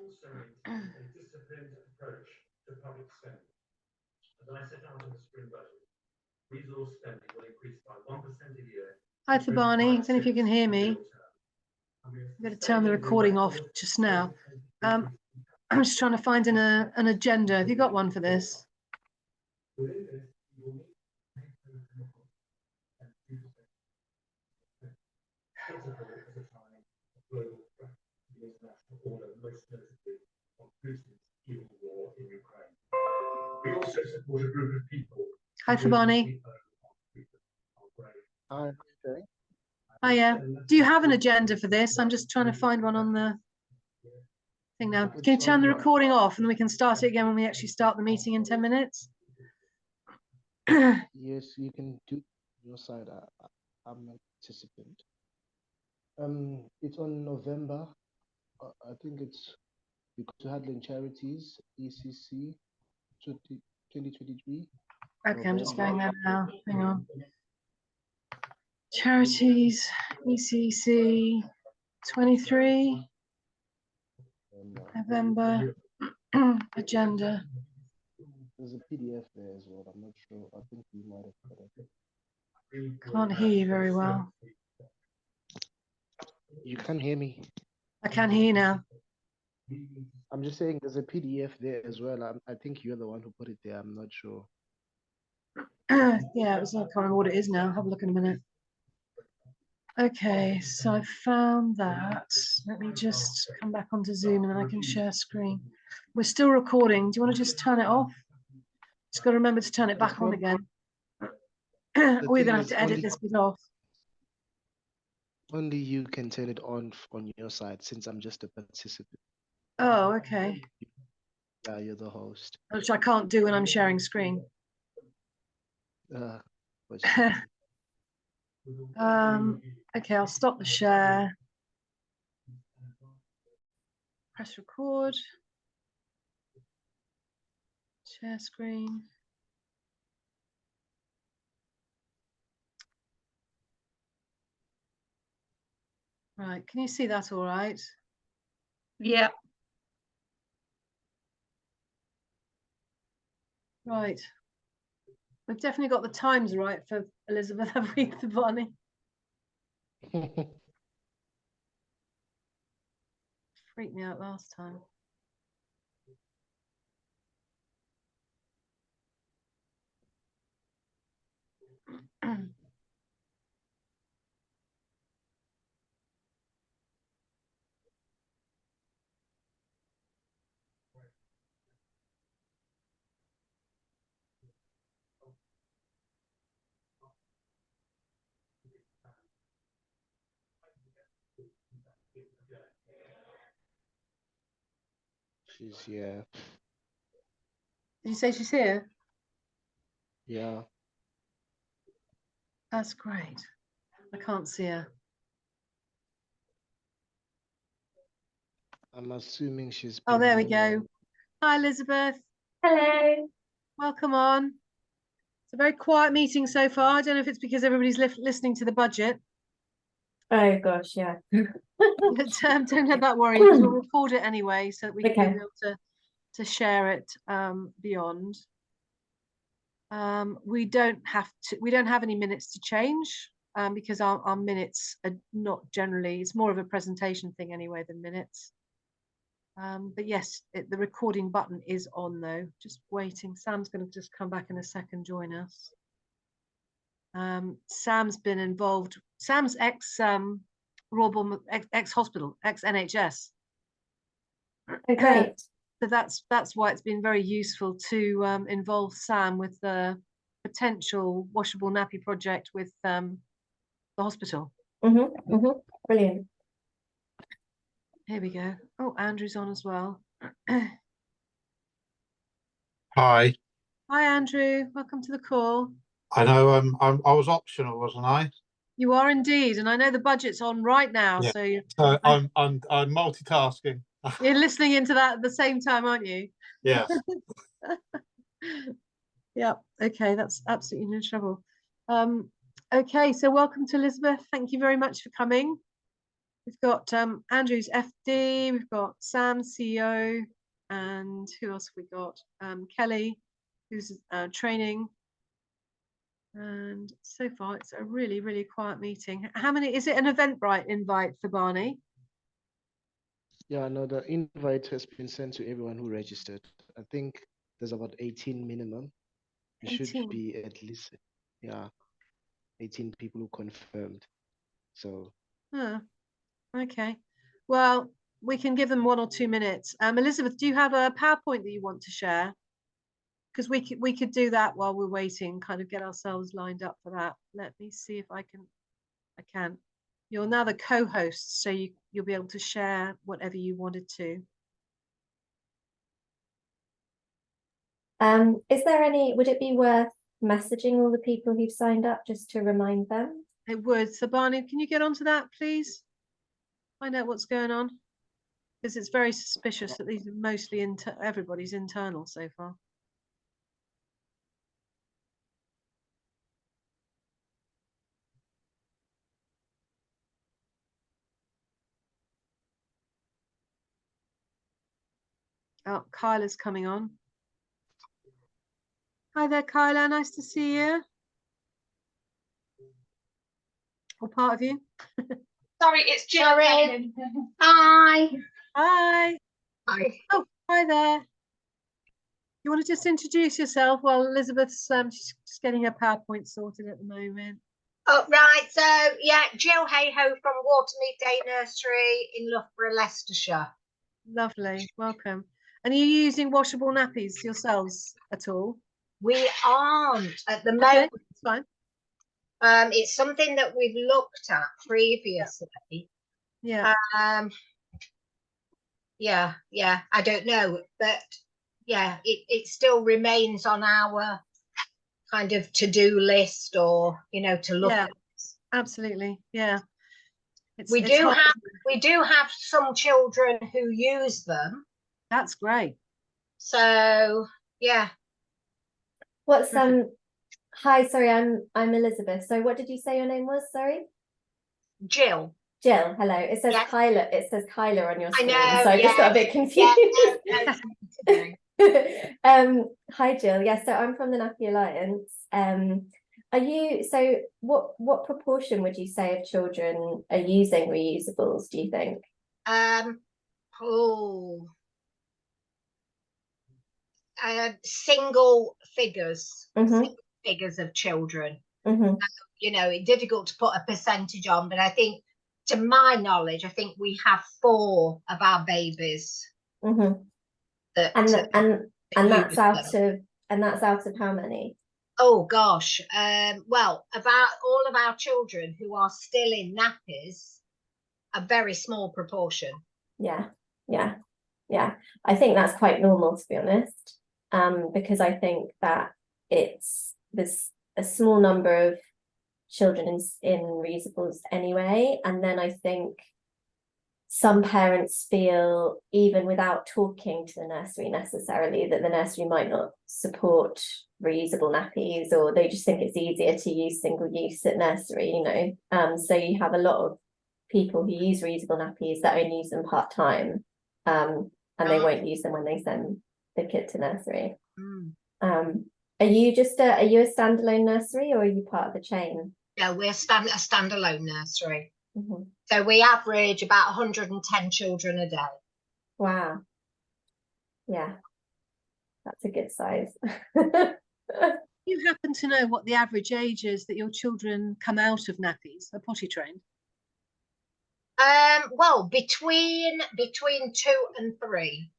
also maintains a disciplined approach to public spending. As I set out in the spring budget, resource spending will increase by 1% a year. Hi, Barney. I don't know if you can hear me. I'm going to turn the recording off just now. I'm just trying to find an agenda. Have you got one for this? We also support a group of people. Hi, Barney. Hi. Okay. Hiya. Do you have an agenda for this? I'm just trying to find one on the thing now. Can you turn the recording off and we can start it again when we actually start the meeting in 10 minutes? Yes, you can do your side. I'm a participant. It's on November. I think it's because we're handling charities, ECEC 2023. Okay, I'm just going there now. Hang on. Charities, ECEC 23, November, agenda. There's a PDF there as well. I'm not sure. I think you might have got it. Can't hear you very well. You can hear me. I can hear you now. I'm just saying there's a PDF there as well. I think you're the one who put it there. I'm not sure. Yeah, I can't remember what it is now. Have a look in a minute. Okay, so I found that. Let me just come back onto Zoom and then I can share screen. We're still recording. Do you want to just turn it off? Just got to remember to turn it back on again. Or you're going to have to edit this bit off. Only you can turn it on your side since I'm just a participant. Oh, okay. Yeah, you're the host. Which I can't do when I'm sharing screen. Okay, I'll stop the share. Press record. Share screen. Right, can you see that all right? Yeah. Right. We've definitely got the times right for Elisabeth, have we, the Barney? Freaked me out last time. She's here. Did you say she's here? Yeah. That's great. I can't see her. I'm assuming she's. Oh, there we go. Hi, Elisabeth. Hello. Welcome on. It's a very quiet meeting so far. I don't know if it's because everybody's listening to the budget. Oh gosh, yeah. But don't let that worry you, because we'll record it anyway so that we can be able to share it beyond. We don't have any minutes to change because our minutes are not generally, it's more of a presentation thing anyway than minutes. But yes, the recording button is on though, just waiting. Sam's going to just come back in a second, join us. Sam's been involved. Sam's ex-Royal ex-hospital, ex-NHS. Okay. So that's why it's been very useful to involve Sam with the potential washable nappy project with the hospital. Brilliant. Here we go. Oh, Andrew's on as well. Hi. Hi, Andrew. Welcome to the call. I know I was optional, wasn't I? You are indeed, and I know the budget's on right now. Yeah. So I'm multitasking. you're listening into that at the same time, aren't you? Yes. Yeah. Okay, that's absolutely no trouble. Okay, so welcome to Elisabeth. Thank you very much for coming. We've got Andrew's FD, we've got Sam, CEO, and who else have we got? Kelly, who's training. And so far, it's a really, really quiet meeting. How many, is it an Eventbrite invite for Barney? Yeah, no, the invite has been sent to everyone who registered. I think there's about 18 minimum. It should 18. be at least, yeah, 18 people who confirmed. So, Oh, okay. Well, we can give them 1 or 2 minutes. Elizabeth, do you have a PowerPoint that you want to share? Because we could do that while we're waiting, kind of get ourselves lined up for that. Let me see if I can. You're now the co-host, so you'll be able to share whatever you wanted to. Is there any, would it be worth messaging all the people who've signed up just to remind them? It would. So Barney, can you get onto that, please? Find out what's going on. Because it's very suspicious that these are mostly everybody's internal so far. Oh, Kyla's coming on. Hi there, Kyla. Nice to see you. What part of you? Sorry, it's Jill. Hi. Hi. Hi. Oh, hi there. You want to just introduce yourself while Elizabeth's she's just getting her PowerPoint sorted at the moment. Oh, right. So, yeah, Jill Hayho from Watermead Day Nursery in Loughborough, Leicestershire. Lovely. Welcome. And are you using washable nappies yourselves at all? We aren't at the Okay, moment. that's fine. It's something that we've looked at previously. Yeah. Yeah, I don't know, but yeah, it still remains on our kind of to-do list, or to look Yeah, at. absolutely. Yeah. We It's hard. do have some children who use them. That's great. So yeah. What's hi, sorry, I'm Elizabeth. So what did you say your name was? Sorry? Jill. Jill, hello. It says Yes. Kyla, it says Kyla on your I screen. know, So I just got a bit confused. Hi Jill. Yes, so I'm from the Nappy Alliance. Are you, so what proportion would you say of children are using reusables, do you think? Single figures. Mhm. Single figures of children. Mhm. It's difficult to put a percentage on, but I think, to my knowledge, I think we have 4 of our babies Mhm. that And that's use out them. of, and that's out of how many? Oh gosh, well, about all of our children who are still in nappies, a very small proportion. Yeah. I think that's quite normal, to be honest, because I think that there's a small number of children in reusables anyway, and then I think some parents feel, even without talking to the nursery necessarily, that the nursery might not support reusable nappies, or they just think it's easier to use single use at nursery, so you have a lot of people who use reusable nappies that only use them part-time, and they won't use them when they send the kid to nursery. Are you a standalone nursery, or are you part of the chain? No, we're a standalone nursery. Mm-hmm. So we average about 110 children a day. Wow. Yeah, that's a good size. You happen to know what the average age is that your children come out of nappies, are potty trained? Well, between 2 and 3.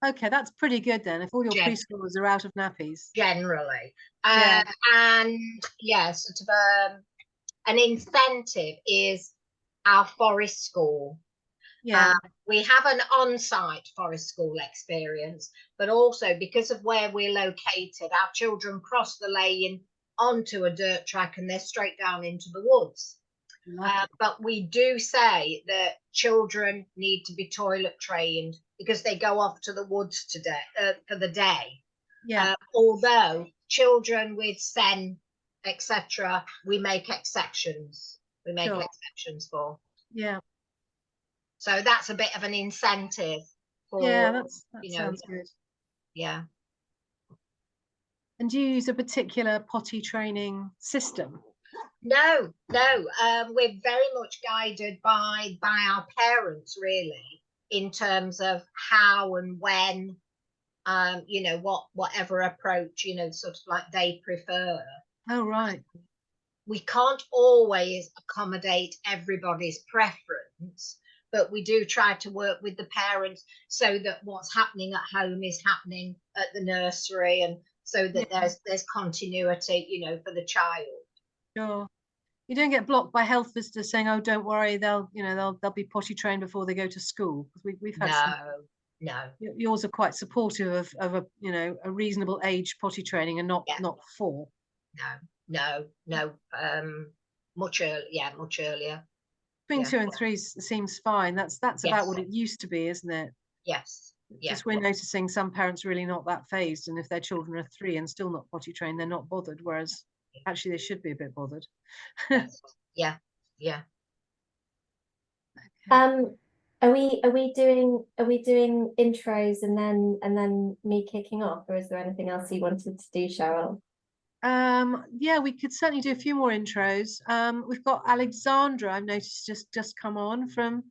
Okay, that's pretty good then, if all your preschoolers are out of nappies. Generally. Yeah. And yes, sort of an incentive is our forest school. Yeah. We have an on-site forest school experience, but also because of where we're located, our children cross the lane onto a dirt track and they're straight down into the woods. But we do say that children need to be toilet trained because they go off to the woods for the day. Yeah. Although children with SEN, etc., we make exceptions. We make exceptions for. Yeah. So that's a bit of an incentive for, Yeah, that you know, sounds good. yeah. And do you use a particular potty training system? No, we're very much guided by our parents, really, in terms of how and when, you know, whatever approach, you know, sort of like they prefer. Oh, right. We can't always accommodate everybody's preference, but we do try to work with the parents so that what's happening at home is happening at the nursery, and so that there's continuity, you know, for the child. Sure. You don't get blocked by health visitors saying, "Oh, don't worry, they'll be potty trained before they go to school." Because we've had some. No. Yours are quite supportive of a a reasonable age potty training and not 4. No. Much earlier, much earlier. Between 2 and 3 seems fine. That's about what it used to be, isn't it? Yes. Just we're noticing some parents really not that phased, and if their children are 3 and still not potty trained, they're not bothered. Whereas actually they should be a bit bothered. Yeah. Okay. Are we doing intros and then me kicking off, or is there anything else you wanted to do, Cheryl? Yeah, we could certainly do a few more intros. We've got Alexandra, I've noticed, just come on from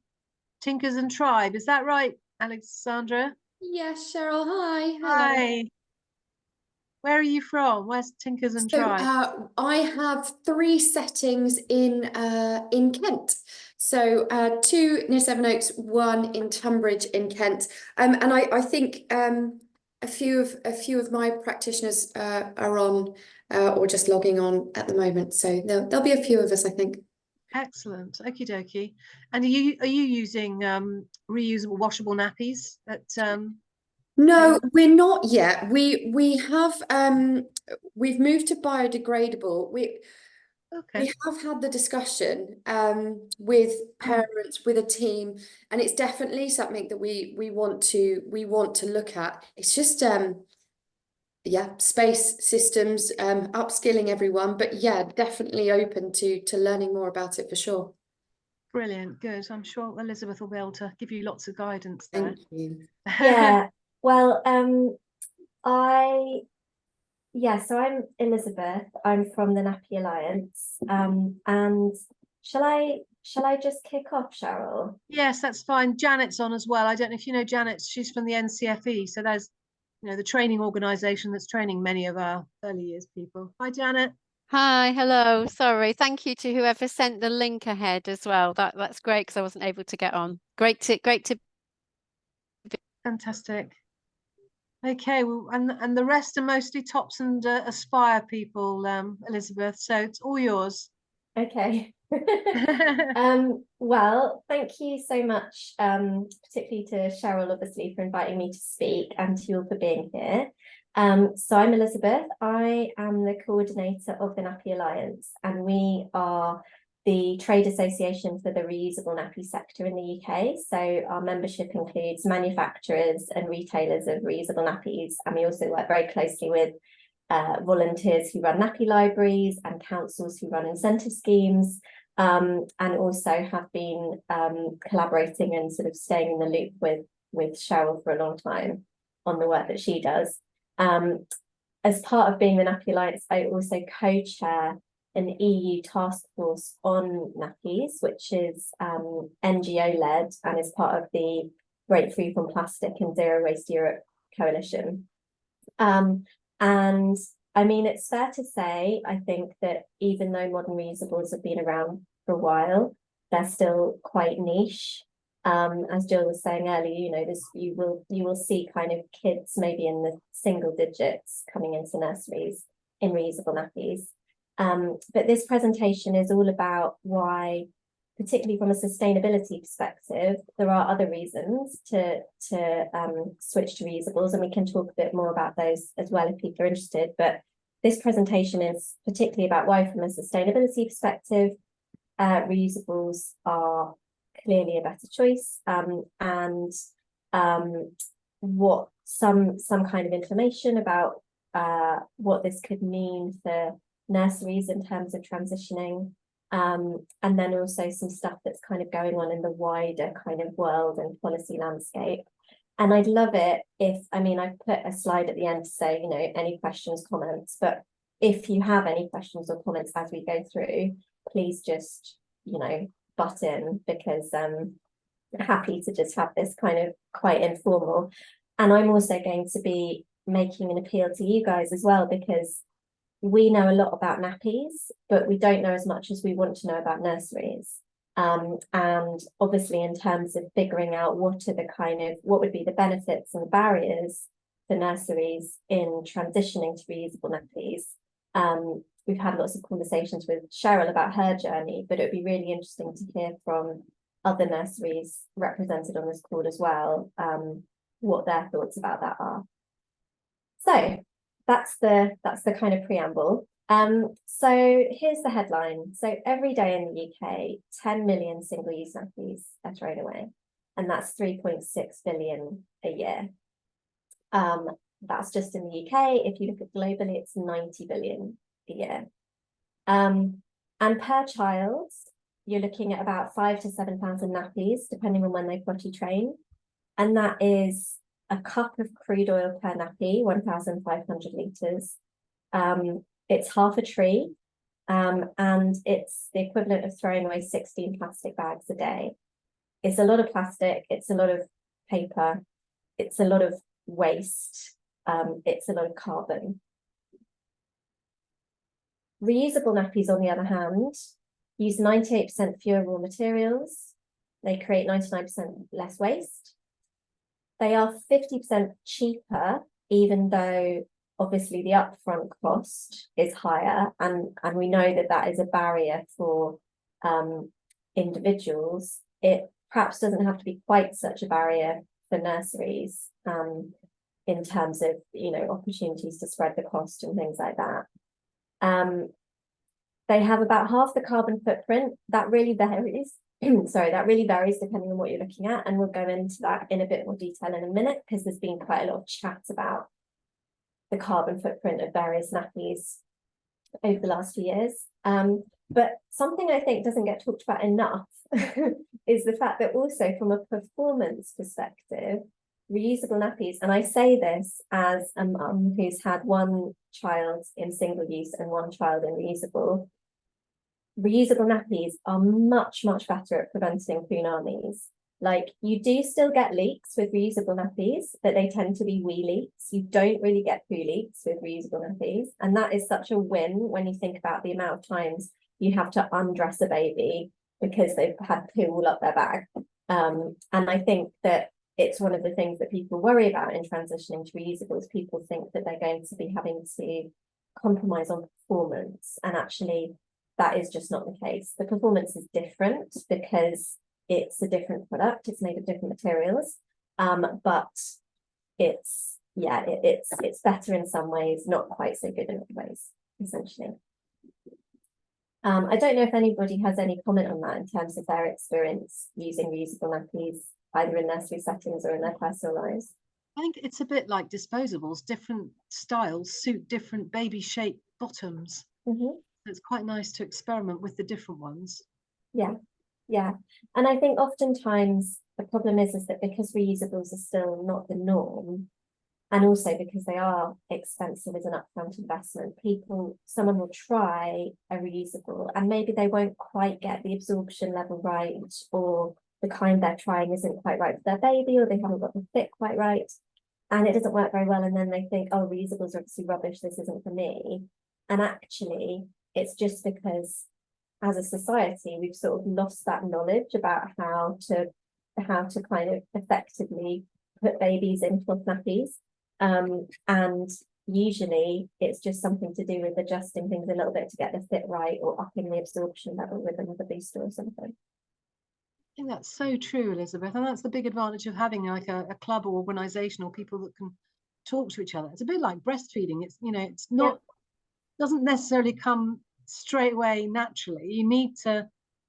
Tinkers and Tribe. Is that right, Alexandra? Yes, Cheryl. Hi. Hello. Hi. Where are you from? Where's Tinkers and Tribe? I have 3 settings in Kent. So 2 near Sevenoaks, 1 in Tunbridge in Kent. And I think a few of my practitioners are on or just logging on at the moment. So there'll be a few of us, I think. Excellent. Okie dokie. And are you using reusable washable nappies at No, we're not yet. We have we've moved to biodegradable. We have had the discussion with parents, with a team, and it's definitely something that we want to look at. It's just space systems, upskilling everyone, but yeah, definitely open to learning more about it for sure. Brilliant, good. I'm sure Elisabeth will be able to give you lots of guidance there. Thank you. Yeah, well, so I'm Elisabeth. I'm from the Nappy Alliance. And shall I just kick off, Cheryl? Yes, that's fine. Janet's on as well. I don't know if you know Janet. She's from the NCFE, so there's the training organisation that's training many of our early years people. Hi, Janet. Hi, hello. Sorry. Thank you to whoever sent the link ahead as well. That's great because I wasn't able to get on. Great to. Fantastic. Okay, well, and the rest are mostly TOPS and Aspire people, Elisabeth. So it's all yours. Okay. Well, thank you so much, particularly to Cheryl, obviously, for inviting me to speak, and to you all for being here. So I'm Elisabeth. I am the coordinator of the Nappy Alliance, and we are the trade association for the reusable nappy sector in the UK. So our membership includes manufacturers and retailers of reusable nappies, and we also work very closely with volunteers who run nappy libraries and councils who run incentive schemes, and also have been collaborating and sort of staying in the loop with Cheryl for a long time on the work that she does. As part of being the Nappy Alliance, I also co-chair an EU task force on nappies, which is NGO-led and is part of the Breakthrough from Plastic and Zero Waste Europe coalition. And I mean, it's fair to say, I think, that even though modern reusables have been around for a while, they're still quite niche. As Jill was saying earlier, you will see kind of kids maybe in the single digits coming into nurseries in reusable nappies. But this presentation is all about why, particularly from a sustainability perspective, there are other reasons to switch to reusables, and we can talk a bit more about those as well if people are interested. But this presentation is particularly about why, from a sustainability perspective, reusables are clearly a better choice, and what some kind of information about what this could mean for nurseries in terms of transitioning And then also some stuff that's kind of going on in the wider kind of world and policy landscape. And I'd love it if, I mean, I've put a slide at the end to say, you know, any questions, comments, but if you have any questions or comments as we go through, please just, you know, butt in, because I'm happy to just have this kind of quite informal. And I'm also going to be making an appeal to you guys as well, because we know a lot about nappies, but we don't know as much as we want to know about nurseries. And obviously, in terms of figuring out what would be the benefits and the barriers for nurseries in transitioning to reusable nappies. We've had lots of conversations with Cheryl about her journey, but it would be really interesting to hear from other nurseries represented on this call as well, what their thoughts about that are. So that's the kind of preamble. So here's the headline. So every day in the UK, 10 million single-use nappies are thrown away, and that's 3.6 billion a year. That's just in the UK. If you look at globally, it's 90 billion a year. And per child, you're looking at about 5,000 to 7,000 nappies, depending on when they potty train. And that is a cup of crude oil per nappy, 1,500 litres. It's half a tree, and it's the equivalent of throwing away 16 plastic bags a day. It's a lot of plastic, it's a lot of paper, it's a lot of waste, it's a lot of carbon. Reusable nappies, on the other hand, use 98% fewer raw materials. They create 99% less waste. They are 50% cheaper, even though obviously the upfront cost is higher, and we know that that is a barrier for individuals. It perhaps doesn't have to be quite such a barrier for nurseries, in terms of, you know, opportunities to spread the cost and things like that. They have about half the carbon footprint. That really varies. Sorry, that really varies depending on what you're looking at, and we'll go into that in a bit more detail in a minute, because there's been quite a lot of chat about the carbon footprint of various nappies over the last few years. But something I think doesn't get talked about enough is the fact that also from a performance perspective, reusable nappies, and I say this as a mum who's had one child in single use and one child in reusable nappies are much, much better at preventing punanis. Like, you do still get leaks with reusable nappies, but they tend to be wee leaks. You don't really get poo leaks with reusable nappies. And that is such a win when you think about the amount of times you have to undress a baby because they've had poo all up their bag. And I think that it's one of the things that people worry about in transitioning to reusables. People think that they're going to be having to compromise on performance, and actually that is just not the case. The performance is different because it's a different product, it's made of different materials, but it's better in some ways, not quite so good in other ways, essentially. I don't know if anybody has any comment on that in terms of their experience using reusable nappies, either in nursery settings or in their personal lives. I think it's a bit like disposables. Different styles suit different baby shaped bottoms. Mm-hmm. It's quite nice to experiment with the different ones. Yeah, and I think oftentimes the problem is that because reusables are still not the norm, and also because they are expensive as an upfront investment, someone will try a reusable and maybe they won't quite get the absorption level right, or the kind they're trying isn't quite right for their baby, or they haven't got the fit quite right, and it doesn't work very well, and then they think, oh, reusables are obviously rubbish, this isn't for me. And actually it's just because as a society we've sort of lost that knowledge about how to kind of effectively put babies in cloth nappies, and usually it's just something to do with adjusting things a little bit to get the fit right, or upping the absorption level with another booster or something. I think that's so true, Elisabeth, and that's the big advantage of having like a club or organisation or people that can talk to each other. It's a bit like breastfeeding. It's, you know, it's not doesn't necessarily come straight away naturally. You need to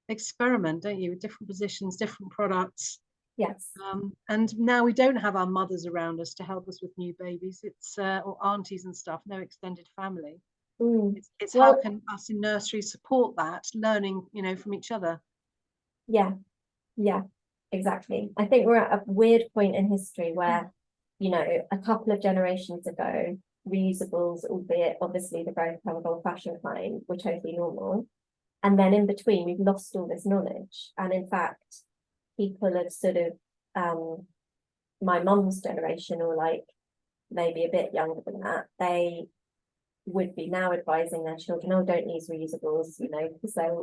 experiment, don't you, with different positions, different products. Yes. And now we don't have our mothers around us to help us with new babies. It's or aunties and stuff, no extended family. It's Well- how can us in nursery support that learning, you know, from each other. Yeah, exactly. I think we're at a weird point in history where, you know, a couple of generations ago, reusables, albeit obviously the very kind of old-fashioned kind, were totally normal. And then in between, we've lost all this knowledge. And in fact, people of sort of my mum's generation, or like maybe a bit younger than that, they would be now advising their children, oh, don't use reusables, you know, because they're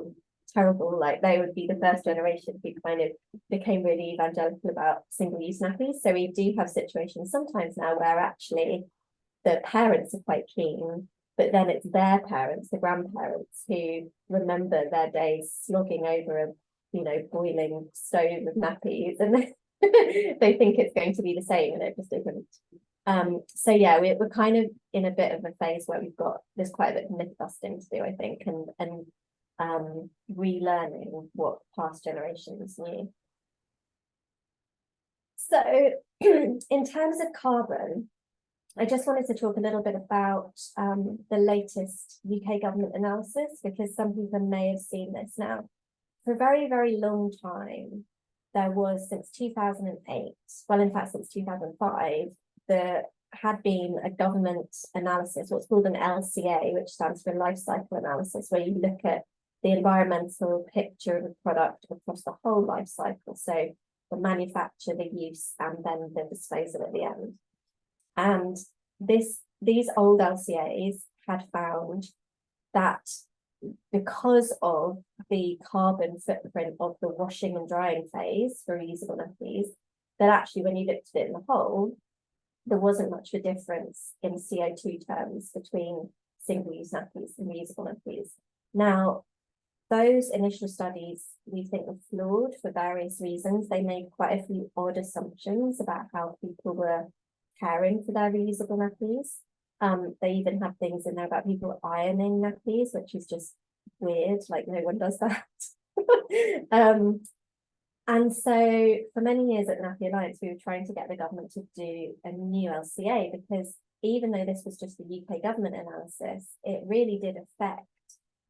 terrible. Like they would be the first generation who kind of became really evangelical about single-use nappies. So we do have situations sometimes now where actually the parents are quite keen, but then it's their parents, the grandparents, who remember their days slogging over a, you know, boiling stove of nappies, and they think it's going to be the same, and it just isn't. So yeah, we're kind of in a bit of a phase where there's quite a bit of myth busting to do, I think, and relearning what past generations knew. So in terms of carbon, I just wanted to talk a little bit about the latest UK government analysis, because some people may have seen this now. For a very, very long time, there was, since 2008, well, in fact, since 2005, there had been a government analysis, what's called an LCA, which stands for life cycle analysis, where you look at the environmental picture of a product across the whole life cycle. So the manufacture, the use, and then the disposal at the end. And these old LCAs had found that because of the carbon footprint of the washing and drying phase for reusable nappies, that actually when you looked at it in the whole, there wasn't much of a difference in CO2 terms between single-use nappies and reusable nappies. Now, those initial studies we think were flawed for various reasons. They made quite a few odd assumptions about how people were caring for their reusable nappies. They even have things in there about people ironing nappies, which is just weird, like no one does that. And so for many years at the Nappy Alliance, we were trying to get the government to do a new LCA, because even though this was just the UK government analysis, it really did affect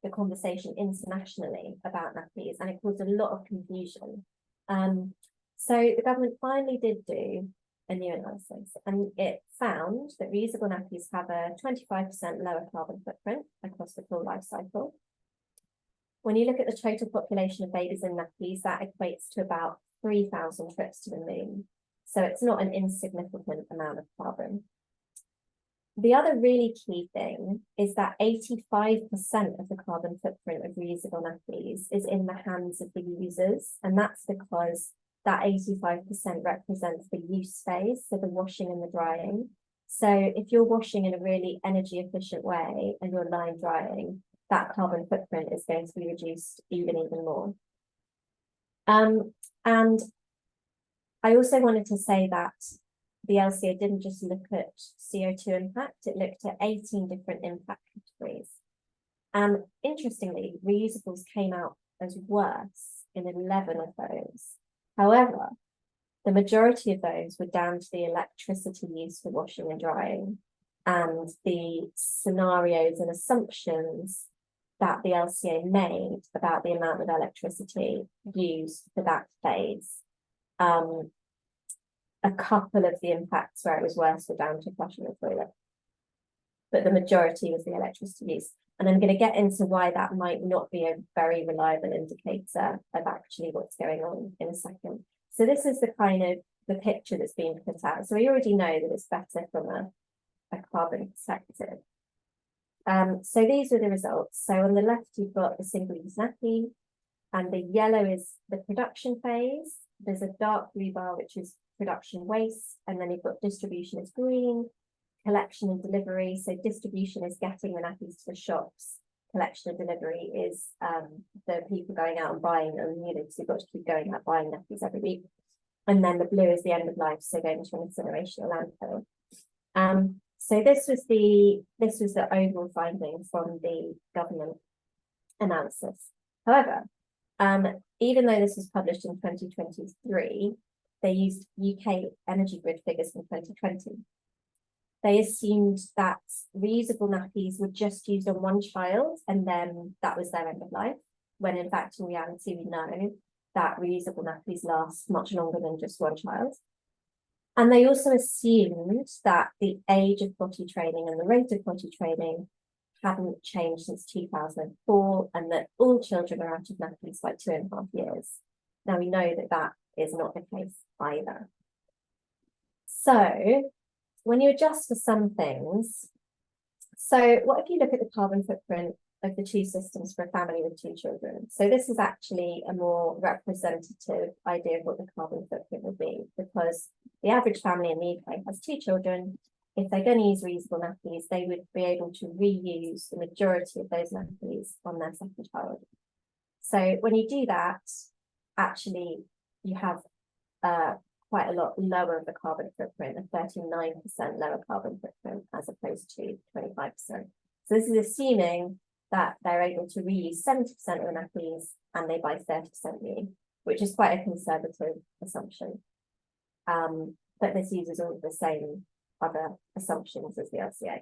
the conversation internationally about nappies, and it caused a lot of confusion. So the government finally did do a new analysis, and it found that reusable nappies have a 25% lower carbon footprint across the full life cycle. When you look at the total population of babies in nappies, that equates to about 3,000 trips to the moon. So it's not an insignificant amount of carbon. The other really key thing is that 85% of the carbon footprint of reusable nappies is in the hands of the users, and that's because that 85% represents the use phase, so the washing and the drying. So if you're washing in a really energy efficient way and you're line drying, that carbon footprint is going to be reduced even more. And I also wanted to say that the LCA didn't just look at CO2 impact, it looked at 18 different impact categories. And interestingly, reusables came out as worse in 11 of those. However, the majority of those were down to the electricity use for washing and drying, and the scenarios and assumptions that the LCA made about the amount of electricity used for that phase. A couple of the impacts where it was worse were down to flushing the toilet, but the majority was the electricity use. And I'm going to get into why that might not be a very reliable indicator of actually what's going on in a second. So this is the kind of the picture that's being put out. So we already know that it's better from a carbon perspective. So these are the results. So on the left, you've got the single-use nappy, and the yellow is the production phase. There's a dark blue bar, which is production waste, and then you've got distribution is green, collection and delivery. So distribution is getting the nappies to the shops. Collection and delivery is the people going out and buying them, you know, so you've got to keep going out buying nappies every week. And then the blue is the end of life, so going to an incineration or landfill. So this was the overall finding from the government analysis. However, even though this was published in 2023, they used UK energy grid figures from 2020. they assumed that reusable nappies were just used on one child and then that was their end of life, when in fact, in reality, we know that reusable nappies last much longer than just one child. And they also assumed that the age of potty training and the rate of potty training hadn't changed since 2004, and that all children are out of nappies by 2.5 years. Now we know that that is not the case either. So when you adjust for some things, so what if you look at the carbon footprint of the two systems for a family with 2 children? So this is actually a more representative idea of what the carbon footprint would be, because the average family in the UK has 2 children. If they're going to use reusable nappies, they would be able to reuse the majority of those nappies on their second child. So when you do that, actually you have quite a lot lower of the carbon footprint, a 39% lower carbon footprint as opposed to 25%. So this is assuming that they're able to reuse 70% of the nappies and they buy 30% new, which is quite a conservative assumption. But this uses all of the same other assumptions as the LCA.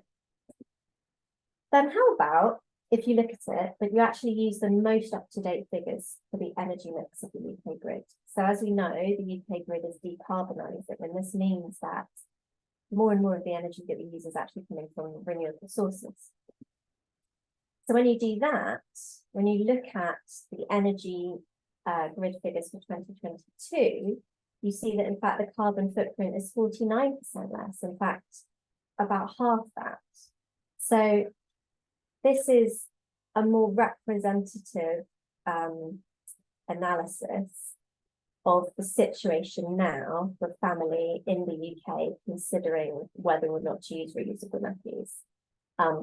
Then how about if you look at it, but you actually use the most up-to-date figures for the energy mix of the UK grid. So as we know, the UK grid is decarbonising, and this means that more and more of the energy that we use is actually coming from renewable sources. So when you do that, when you look at the energy grid figures for 2022, you see that in fact the carbon footprint is 49% less, in fact, about half that. So this is a more representative analysis of the situation now for family in the UK, considering whether or not to use reusable nappies.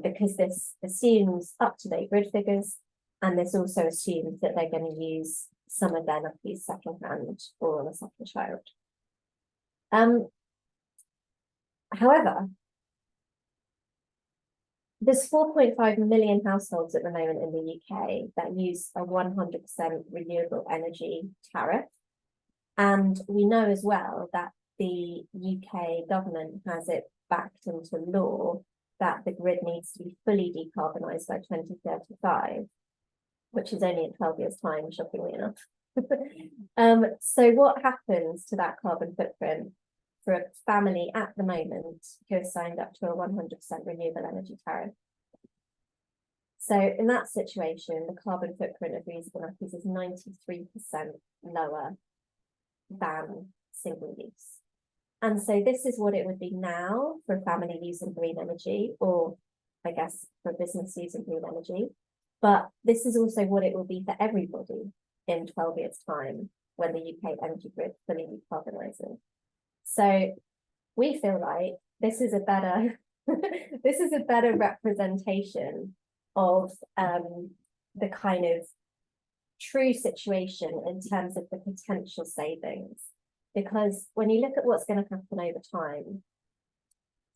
Because this assumes up-to-date grid figures, and this also assumes that they're going to use some of their nappies second-hand or on a second child. However, there's 4.5 million households at the moment in the UK that use a 100% renewable energy tariff. And we know as well that the UK government has it backed into law that the grid needs to be fully decarbonised by 2035, which is only in 12 years' time, shockingly enough. So what happens to that carbon footprint for a family at the moment who has signed up to a 100% renewable energy tariff? So in that situation, the carbon footprint of reusable nappies is 93% lower than single use. And so this is what it would be now for a family using green energy, or I guess for a business using green energy. But this is also what it will be for everybody in 12 years' time when the UK energy grid fully decarbonises. So we feel like this is a better this is a better representation of the kind of true situation in terms of the potential savings. Because when you look at what's going to happen over time,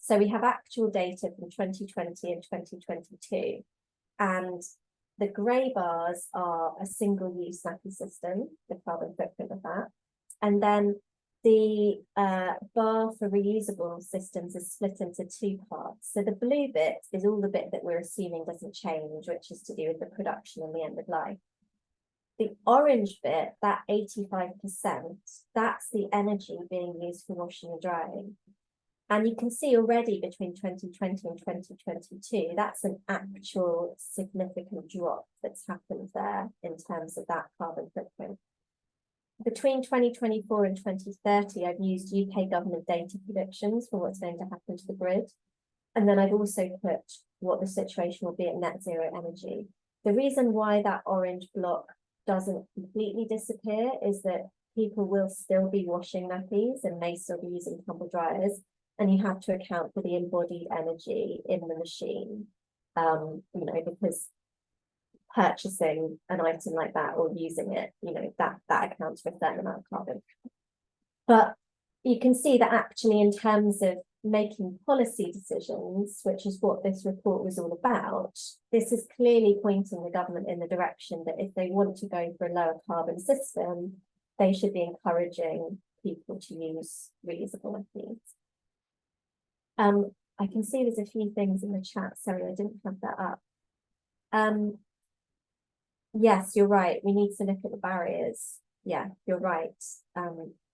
so we have actual data from 2020 and 2022, and the grey bars are a single-use nappy system, the carbon footprint of that, and then the bar for reusable systems is split into 2 parts. So the blue bit is all the bit that we're assuming doesn't change, which is to do with the production and the end of life. The orange bit, that 85%, that's the energy being used for washing and drying. And you can see already between 2020 and 2022, that's an actual significant drop that's happened there in terms of that carbon footprint. Between 2024 and 2030, I've used UK government data predictions for what's going to happen to the grid. And then I've also put what the situation will be at net zero energy. The reason why that orange block doesn't completely disappear is that people will still be washing nappies and may still be using tumble dryers, and you have to account for the embodied energy in the machine, because purchasing an item like that or using it, that accounts for a certain amount of carbon. But you can see that actually in terms of making policy decisions, which is what this report was all about, this is clearly pointing the government in the direction that if they want to go for a lower carbon system, they should be encouraging people to use reusable nappies. I can see there's a few things in the chat. Sorry, I didn't have that up. Yes, you're right. We need to look at the barriers. Yeah, you're right,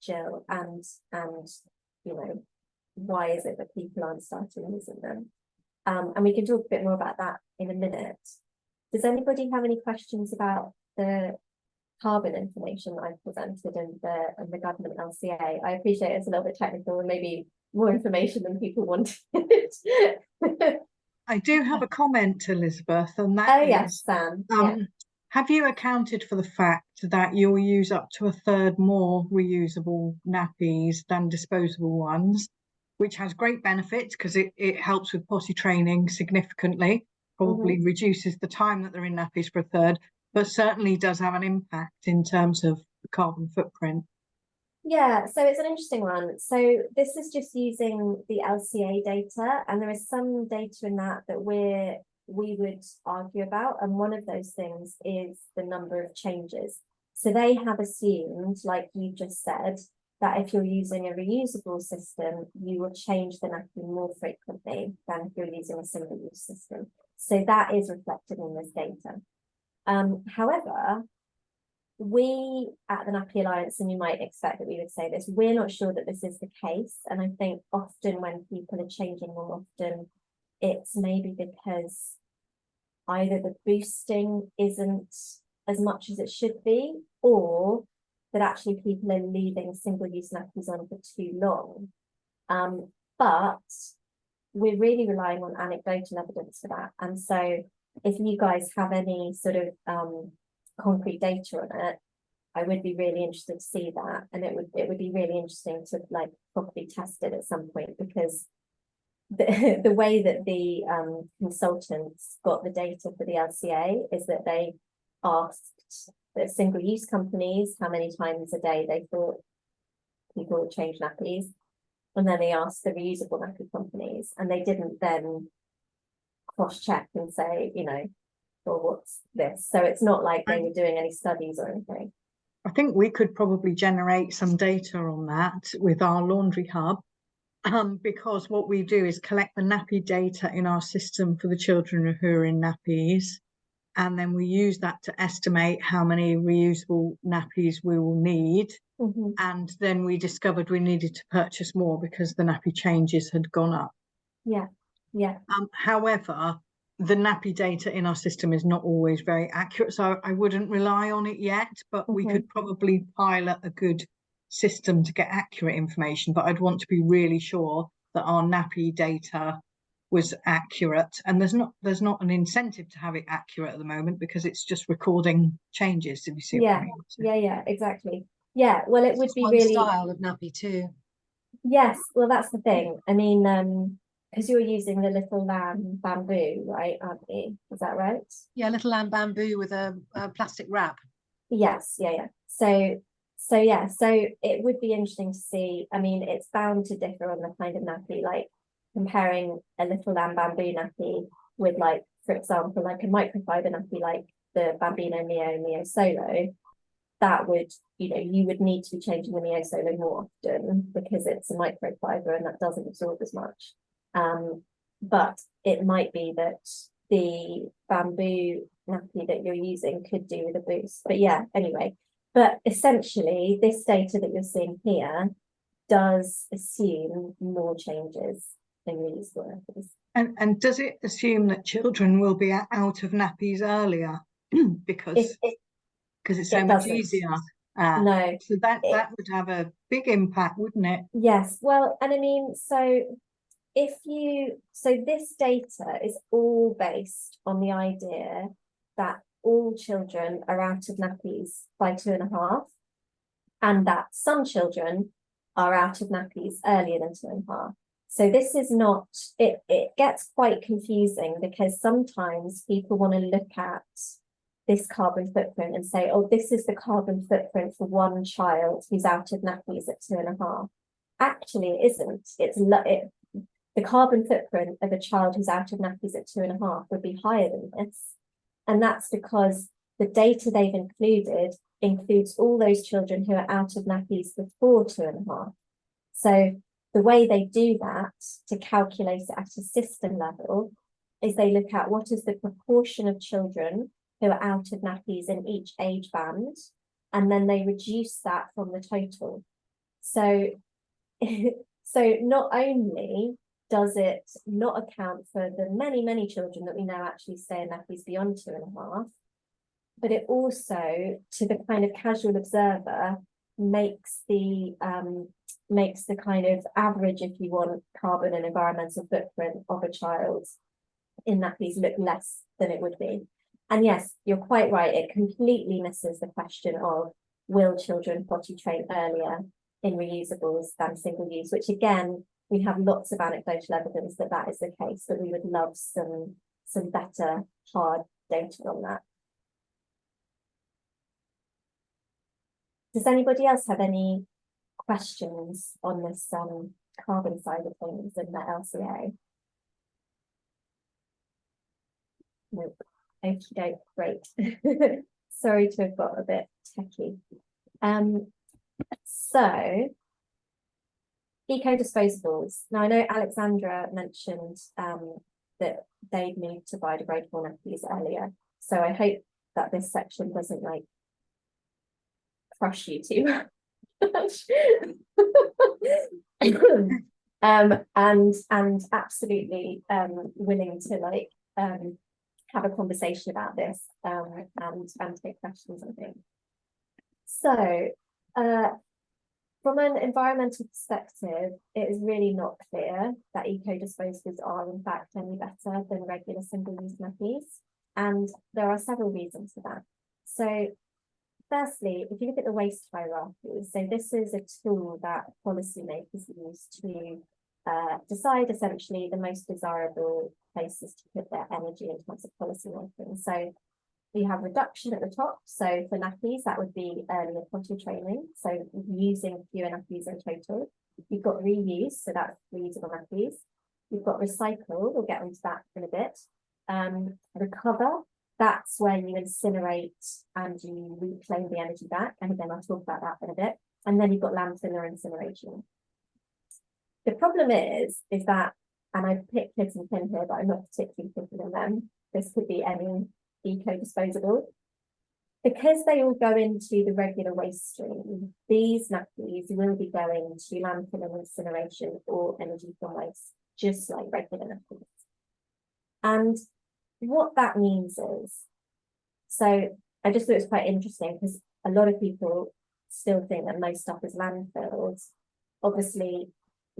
Jill. And you know, why is it that people aren't starting using them? And we can talk a bit more about that in a minute. Does anybody have any questions about the carbon information that I've presented and the government LCA? I appreciate it's a little bit technical and maybe more information than people wanted. I do have a comment, Elizabeth, and that Oh is, yes, Sam. Yeah. have you accounted for the fact that you'll use up to a third more reusable nappies than disposable ones, which has great benefits because it helps with potty training significantly, probably reduces the time that they're in nappies for a third, but certainly does have an impact in terms of the carbon footprint? Yeah, so it's an interesting one. So this is just using the LCA data, and there is some data in that we would argue about, and one of those things is the number of changes. So they have assumed, like you just said, that if you're using a reusable system, you will change the nappy more frequently than if you're using a single-use system. So that is reflected in this data. However, we at the Nappy Alliance, and you might expect that we would say this, we're not sure that this is the case. And I think often when people are changing more often, it's maybe because either the boosting isn't as much as it should be, or that actually people are leaving single-use nappies on for too long. But we're really relying on anecdotal evidence for that. And so if you guys have any sort of concrete data on it, I would be really interested to see that, and it would be really interesting to like properly test it at some point, because the way that the consultants got the data for the LCA is that they asked the single-use companies how many times a day they thought people would change nappies, and then they asked the reusable nappy companies, and they didn't then cross-check and say, you know, well, what's this? So it's not like they were doing any studies or anything. I think we could probably generate some data on that with our laundry hub, because what we do is collect the nappy data in our system for the children who are in nappies, and then we use that to estimate how many reusable nappies we will need. And then we discovered we needed to purchase more because the nappy changes had gone up. Yeah, yeah. However, the nappy data in our system is not always very accurate, so I wouldn't rely on it yet, but we could probably pilot a good system to get accurate information. But I'd want to be really sure that our nappy data was accurate, and there's not an incentive to have it accurate at the moment because it's just recording changes. If you see what I mean. Yeah, exactly. Yeah, well, it would be one really style of nappy too. Yes, well, that's the thing. I mean, because you're using the little lamb bamboo, right, aren't you? Is that right? Yeah, little lamb bamboo with a plastic wrap. Yes, yeah. So it would be interesting to see. I mean, it's bound to differ on the kind of nappy, like comparing a little lamb bamboo nappy with, like, for example, like a microfiber nappy like the Bambino Mio Solo. That would, you would need to be changing the Mio Solo more often because it's a microfiber and that doesn't absorb as much. But it might be that the bamboo nappy that you're using could do with a boost. But yeah, anyway. But essentially, this data that you're seeing here does assume more changes in reusable nappies. And does it assume that children will be out of nappies earlier because it's so much easier? No. So that would have a big impact, wouldn't it? Yes. Well, and I mean, so this data is all based on the idea that all children are out of nappies by 2.5, and that some children are out of nappies earlier than 2.5. So this is not, it gets quite confusing because sometimes people want to look at this carbon footprint and say, oh, this is the carbon footprint for one child who's out of nappies at 2.5. Actually, it isn't. The carbon footprint of a child who's out of nappies at 2.5 would be higher than this. And that's because the data they've included includes all those children who are out of nappies before 2.5. So the way they do that to calculate it at a system level is they look at what is the proportion of children who are out of nappies in each age band, and then they reduce that from the total. So, so not only does it not account for the many, many children that we know actually stay in nappies beyond 2.5, but it also, to the kind of casual observer, makes the kind of average, if you want, carbon and environmental footprint of a child in nappies look less than it would be. And yes, you're quite right, it completely misses the question of, will children potty train earlier in reusables than single use, which again, we have lots of anecdotal evidence that that is the case, but we would love some better hard data on that. Does anybody else have any questions on this carbon side of things in the LCA? Nope. Okay, great. Sorry to have got a bit techy. So eco-disposables. Now I know Alexandra mentioned that they'd moved to biodegradable nappies earlier. So I hope that this section doesn't like crush you too much. and absolutely willing to like have a conversation about this and take questions, I think. So from an environmental perspective, it is really not clear that eco-disposables are in fact any better than regular single-use nappies, and there are several reasons for that. So firstly, if you look at the waste hierarchy, so this is a tool that policymakers use to decide essentially the most desirable places to put their energy in terms of policy making. So you have reduction at the top. So for nappies, that would be earlier potty training. So using fewer nappies in total. You've got reuse, so that's reusable nappies. You've got recycle, we'll get into that in a bit. Recover, that's where you incinerate and you reclaim the energy back. And again, I'll talk about that in a bit. And then you've got landfill or incineration. The problem is that, and I've picked Kit and Pin here, but I'm not particularly picking on them. This could be any eco-disposable. Because they all go into the regular waste stream, these nappies will be going to landfill and incineration or energy from waste, just like regular nappies. And what that means is, so I just thought it was quite interesting because a lot of people still think that most stuff is landfilled. Obviously,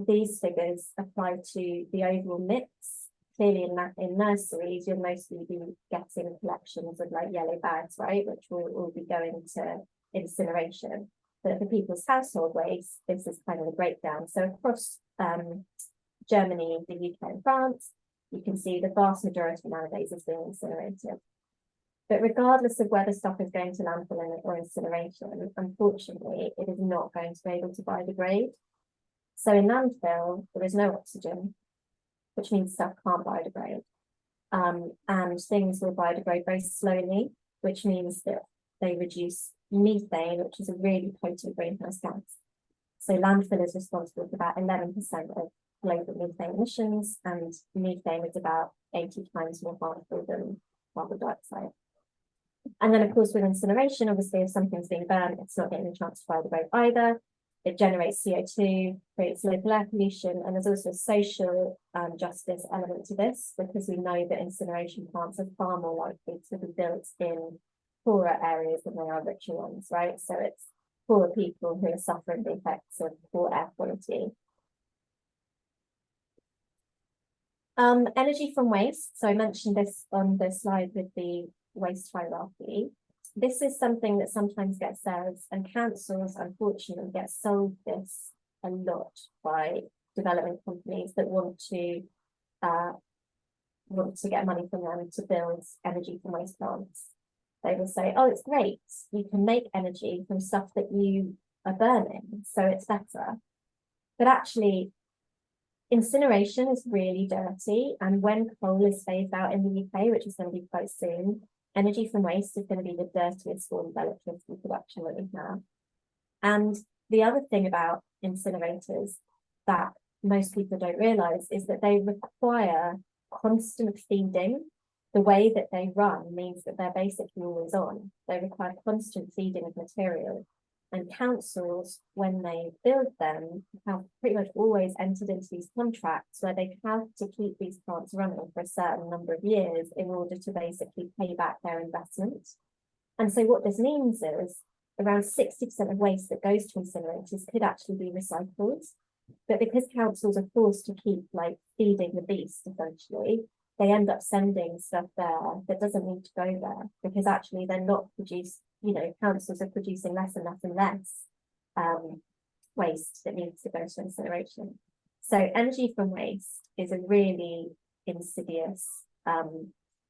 these figures apply to the overall mix. Clearly in nurseries, you'll mostly be getting collections of like yellow bags, right, which will be going to incineration. But for people's household waste, this is kind of a breakdown. So across Germany, the UK and France, you can see the vast majority nowadays is being incinerated. But regardless of whether stuff is going to landfill or incineration, unfortunately, it is not going to be able to biodegrade. So in landfill, there is no oxygen, which means stuff can't biodegrade. And things will biodegrade very slowly, which means that they reduce methane, which is a really potent greenhouse gas. So landfill is responsible for about 11% of global methane emissions, and methane is about 80 times more harmful than carbon dioxide. And then, of course, with incineration, obviously, if something's being burned, it's not getting a chance to biodegrade either. It generates CO2, creates local air pollution, and there's also a social justice element to this, because we know that incineration plants are far more likely to be built in poorer areas than they are richer ones, right? So it's poorer people who are suffering the effects of poor air quality. Energy from waste. So I mentioned this on the slide with the waste hierarchy. This is something that sometimes gets said, and councils unfortunately get sold this a lot by development companies that want to get money from them to build energy from waste plants. They will say, oh, it's great, you can make energy from stuff that you are burning, so it's better. But actually, incineration is really dirty, and when coal is phased out in the UK, which is going to be quite soon, energy from waste is going to be the dirtiest form of electricity production that we have. And the other thing about incinerators that most people don't realise is that they require constant feeding. The way that they run means that they're basically always on. They require constant feeding of material. And councils, when they build them, have pretty much always entered into these contracts where they have to keep these plants running for a certain number of years in order to basically pay back their investment. And so what this means is around 60% of waste that goes to incinerators could actually be recycled. But because councils are forced to keep like feeding the beast, essentially, they end up sending stuff there that doesn't need to go there because actually they're not produced, you know, councils are producing less and less and less waste that needs to go to incineration. So energy from waste is a really insidious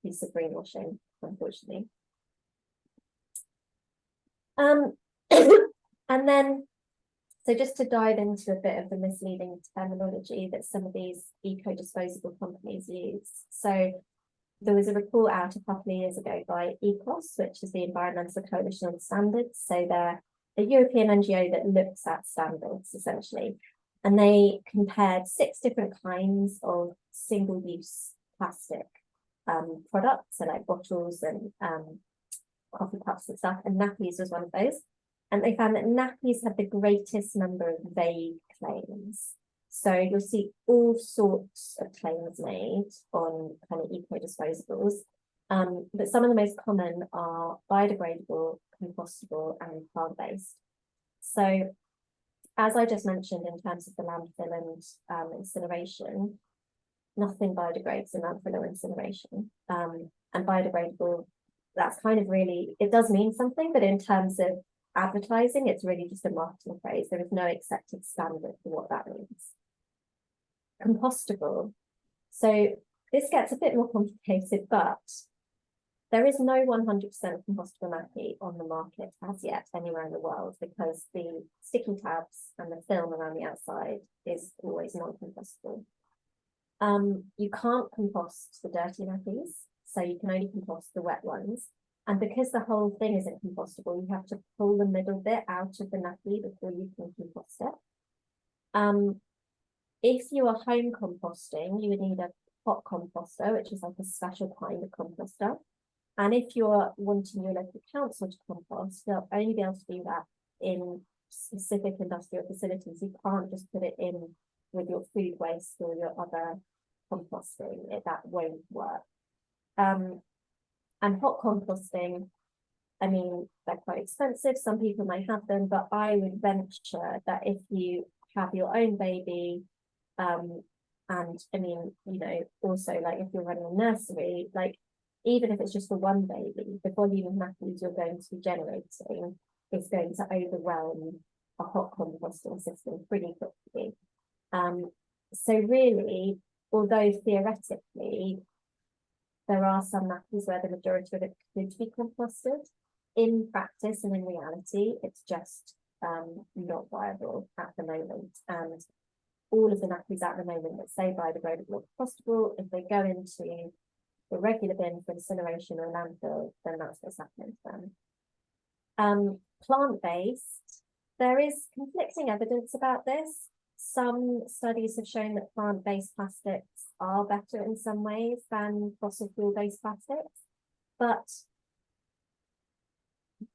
piece of greenwashing, unfortunately. And then, so just to dive into a bit of the misleading terminology that some of these eco-disposable companies use. So there was a report out a couple of years ago by ECOS, which is the Environmental Coalition on Standards. So they're a European NGO that looks at standards, essentially. And they compared 6 different kinds of single-use plastic products, so like bottles and coffee cups and stuff, and nappies was one of those. And they found that nappies had the greatest number of vague claims. So you'll see all sorts of claims made on kind of eco-disposables. But some of the most common are biodegradable, compostable, and plant-based. So as I just mentioned, in terms of the landfill and incineration, nothing biodegrades in landfill or incineration. And biodegradable, that's kind of really, it does mean something, but in terms of advertising, it's really just a marketing phrase. There is no accepted standard for what that means. Compostable. So this gets a bit more complicated, but there is no 100% compostable nappy on the market as yet anywhere in the world because the sticky tabs and the film around the outside is always non-compostable. You can't compost the dirty nappies, so you can only compost the wet ones. And because the whole thing isn't compostable, you have to pull the middle bit out of the nappy before you can compost it. If you are home composting, you would need a hot composter, which is like a special kind of composter. And if you're wanting your local council to compost, they'll only be able to do that in specific industrial facilities. You can't just put it in with your food waste or your other composting. That won't work. And hot composting, I mean, they're quite expensive. Some people might have them, but I would venture that if you have your own baby, and I mean, you know, also like if you're running a nursery, like even if it's just for one baby, the volume of nappies you're going to be generating is going to overwhelm a hot composting system pretty quickly. So really, although theoretically, there are some nappies where the majority of it could be composted, in practice and in reality, it's just not viable at the moment. And all of the nappies at the moment that say biodegradable or compostable, if they go into the regular bin for incineration or landfill, then that's what's happening to them. Plant-based, there is conflicting evidence about this. Some studies have shown that plant-based plastics are better in some ways than fossil fuel-based plastics, but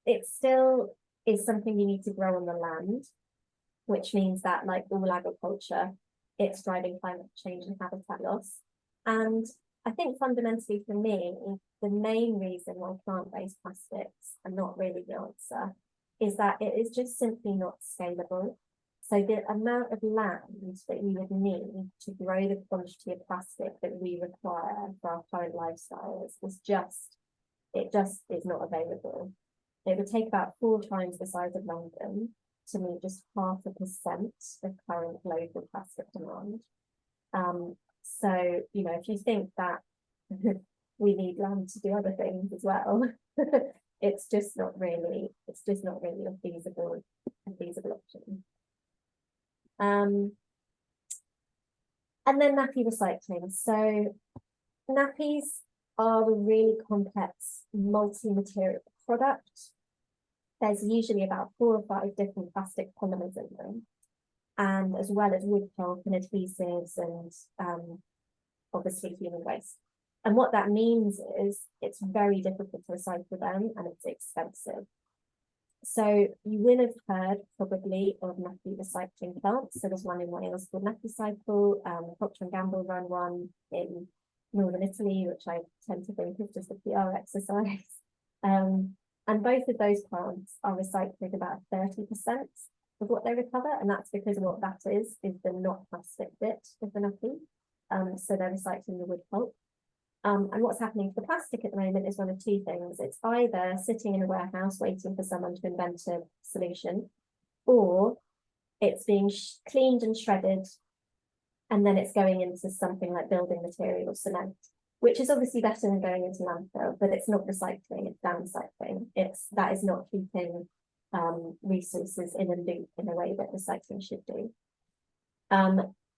it still is something you need to grow on the land, which means that, like all agriculture, it's driving climate change and habitat loss. And I think fundamentally for me, the main reason why plant-based plastics are not really the answer is that it is just simply not scalable. So the amount of land that you would need to grow the quantity of plastic that we require for our current lifestyles is just is not available. It would take about 4 times the size of London to meet just 0.5% of current global plastic demand. So, you know, if you think that we need land to do other things as well, it's just not really a feasible option. And then nappy recycling. So nappies are a really complex multi-material product. There's usually about 4 or 5 different plastic polymers in them. and as well as wood pulp and adhesives and obviously human waste. And what that means is it's very difficult to recycle them and it's expensive. So you will have heard probably of nappy recycling plants. So there's one in Wales called Nappy Cycle. Procter & Gamble run one in northern Italy, which I tend to think is just a PR exercise. And both of those plants are recycling about 30% of what they recover, and that's because what that is the not plastic bit of the nappy. So they're recycling the wood pulp. And what's happening to the plastic at the moment is one of two things. It's either sitting in a warehouse waiting for someone to invent a solution, or it's being cleaned and shredded, and then it's going into something like building material, cement, which is obviously better than going into landfill, but it's not recycling, it's downcycling. That is not keeping resources in a loop in a way that recycling should do.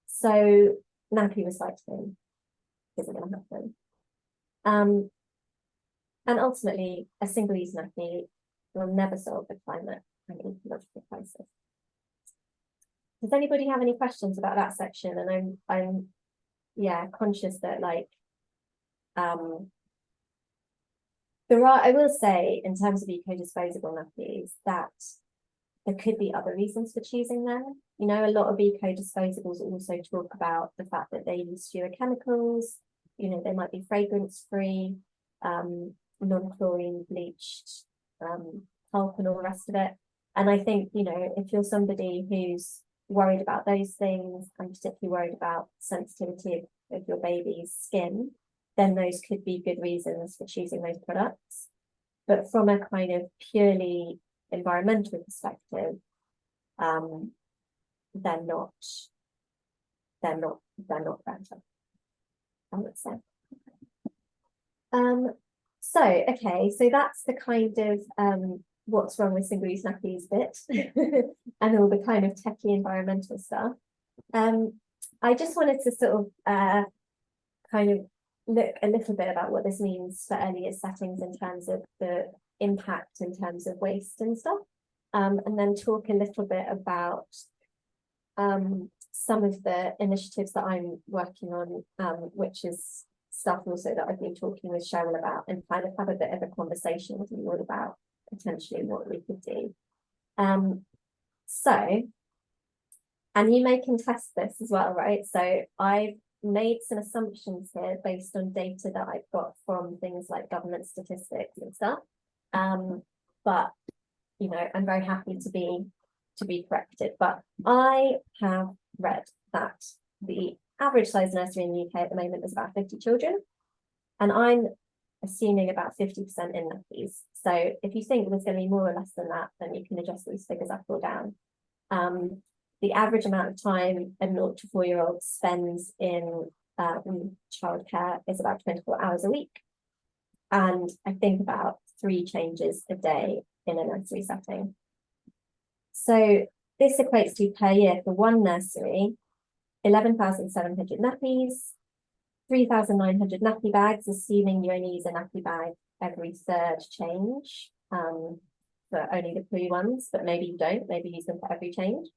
So nappy recycling isn't going to happen. And ultimately, a single-use nappy will never solve the climate and ecological crisis. Does anybody have any questions about that section? And I'm conscious that I will say in terms of eco-disposable nappies that there could be other reasons for choosing them. You know, a lot of eco-disposables also talk about the fact that they use fewer chemicals. You know, they might be fragrance-free, non-chlorine bleached, pulp and all the rest of it. And I think, you know, if you're somebody who's worried about those things and particularly worried about sensitivity of your baby's skin, then those could be good reasons for choosing those products. But from a kind of purely environmental perspective, they're not better, I would say. So that's the kind of what's wrong with single-use nappies bit and all the kind of techie environmental stuff. I just wanted to sort of kind of look a little bit about what this means for early years settings in terms of the impact in terms of waste and stuff, and then talk a little bit about some of the initiatives that I'm working on, which is stuff also that I've been talking with Cheryl about, and kind of have a bit of a conversation with you all about potentially what we could do. And you may contest this as well, right? So I've made some assumptions here based on data that I've got from things like government statistics and stuff. But you know, I'm very happy to be corrected. But I have read that the average size nursery in the UK at the moment is about 50 children, and I'm assuming about 50% in nappies. So if you think there's going to be more or less than that, then you can adjust these figures up or down. The average amount of time a 0 to 4-year-old spends in childcare is about 24 hours a week. And I think about 3 changes a day in a nursery setting. So this equates to per year for one nursery, 11,700 nappies, 3,900 nappy bags, assuming you only use a nappy bag every 3rd change, for only the pre ones, but maybe you don't, maybe use them for every change.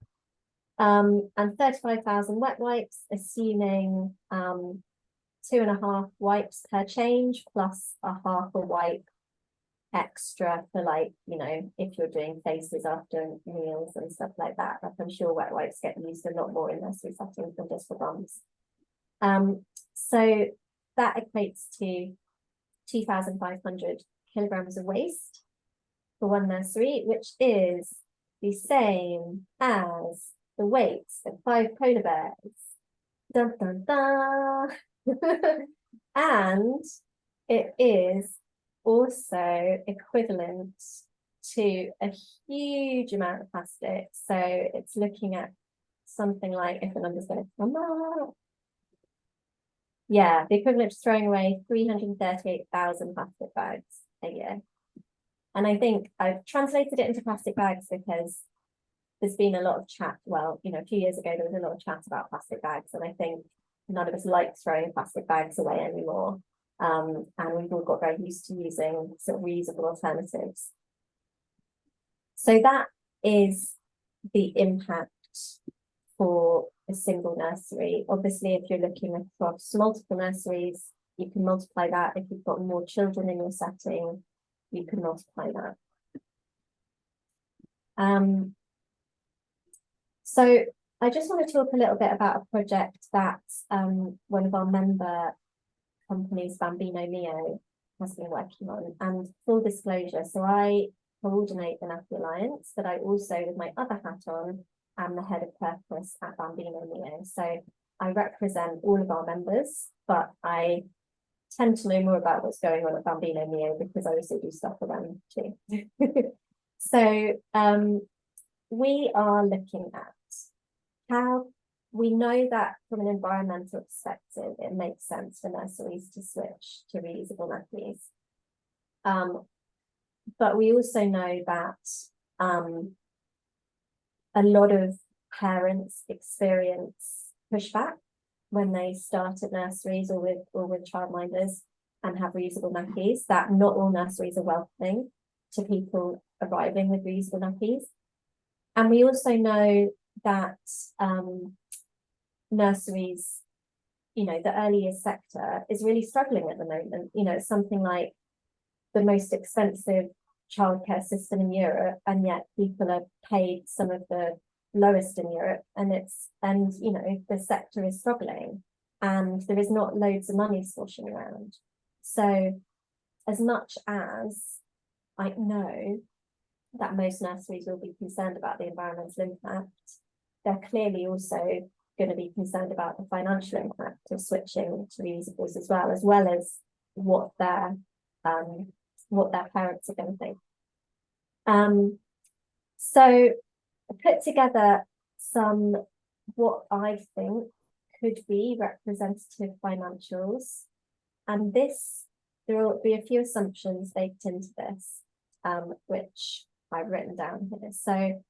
And 35,000 wet wipes, assuming 2.5 wipes per change, plus a half a wipe extra for, like, you know, if you're doing faces after meals and stuff like that. Like, I'm sure wet wipes get used a lot more in nursery settings than just for bums. So that equates to 2,500 kilograms of waste for one nursery, which is the same as the weights of 5 polar bears. Dun, dun, dun. And it is also equivalent to a huge amount of plastic. So it's looking at something like, if the number's going to come up, yeah, the equivalent to throwing away 338,000 plastic bags a year. And I think I've translated it into plastic bags because there's been a lot of chat. Well, you know, a few years ago, there was a lot of chat about plastic bags, and I think none of us like throwing plastic bags away anymore. And we've all got very used to using sort of reusable alternatives. So that is the impact for a single nursery. Obviously, if you're looking across multiple nurseries, you can multiply that. If you've got more children in your setting, you can multiply that. So I just want to talk a little bit about a project that one of our member companies, Bambino Mio, has been working on. And full disclosure, so I coordinate the Nappy Alliance, but I also, with my other hat on, am the head of purpose at Bambino Mio. So I represent all of our members, but I tend to know more about what's going on at Bambino Mio because I also do stuff for them too. So we are looking at how we know that from an environmental perspective, it makes sense for nurseries to switch to reusable nappies. But we also know that a lot of parents experience pushback when they start at nurseries or with childminders and have reusable nappies, that not all nurseries are welcoming to people arriving with reusable nappies. And we also know that nurseries, you know, the early years sector is really struggling at the moment. You know, it's something like the most expensive childcare system in Europe, and yet people are paid some of the lowest in Europe, and you know, the sector is struggling and there is not loads of money sloshing around. So as much as I know that most nurseries will be concerned about the environmental impact, they're clearly also going to be concerned about the financial impact of switching to reusables as well as what their parents are going to think. So I put together some what I think could be representative financials, and there will be a few assumptions baked into this, which I've written down here. So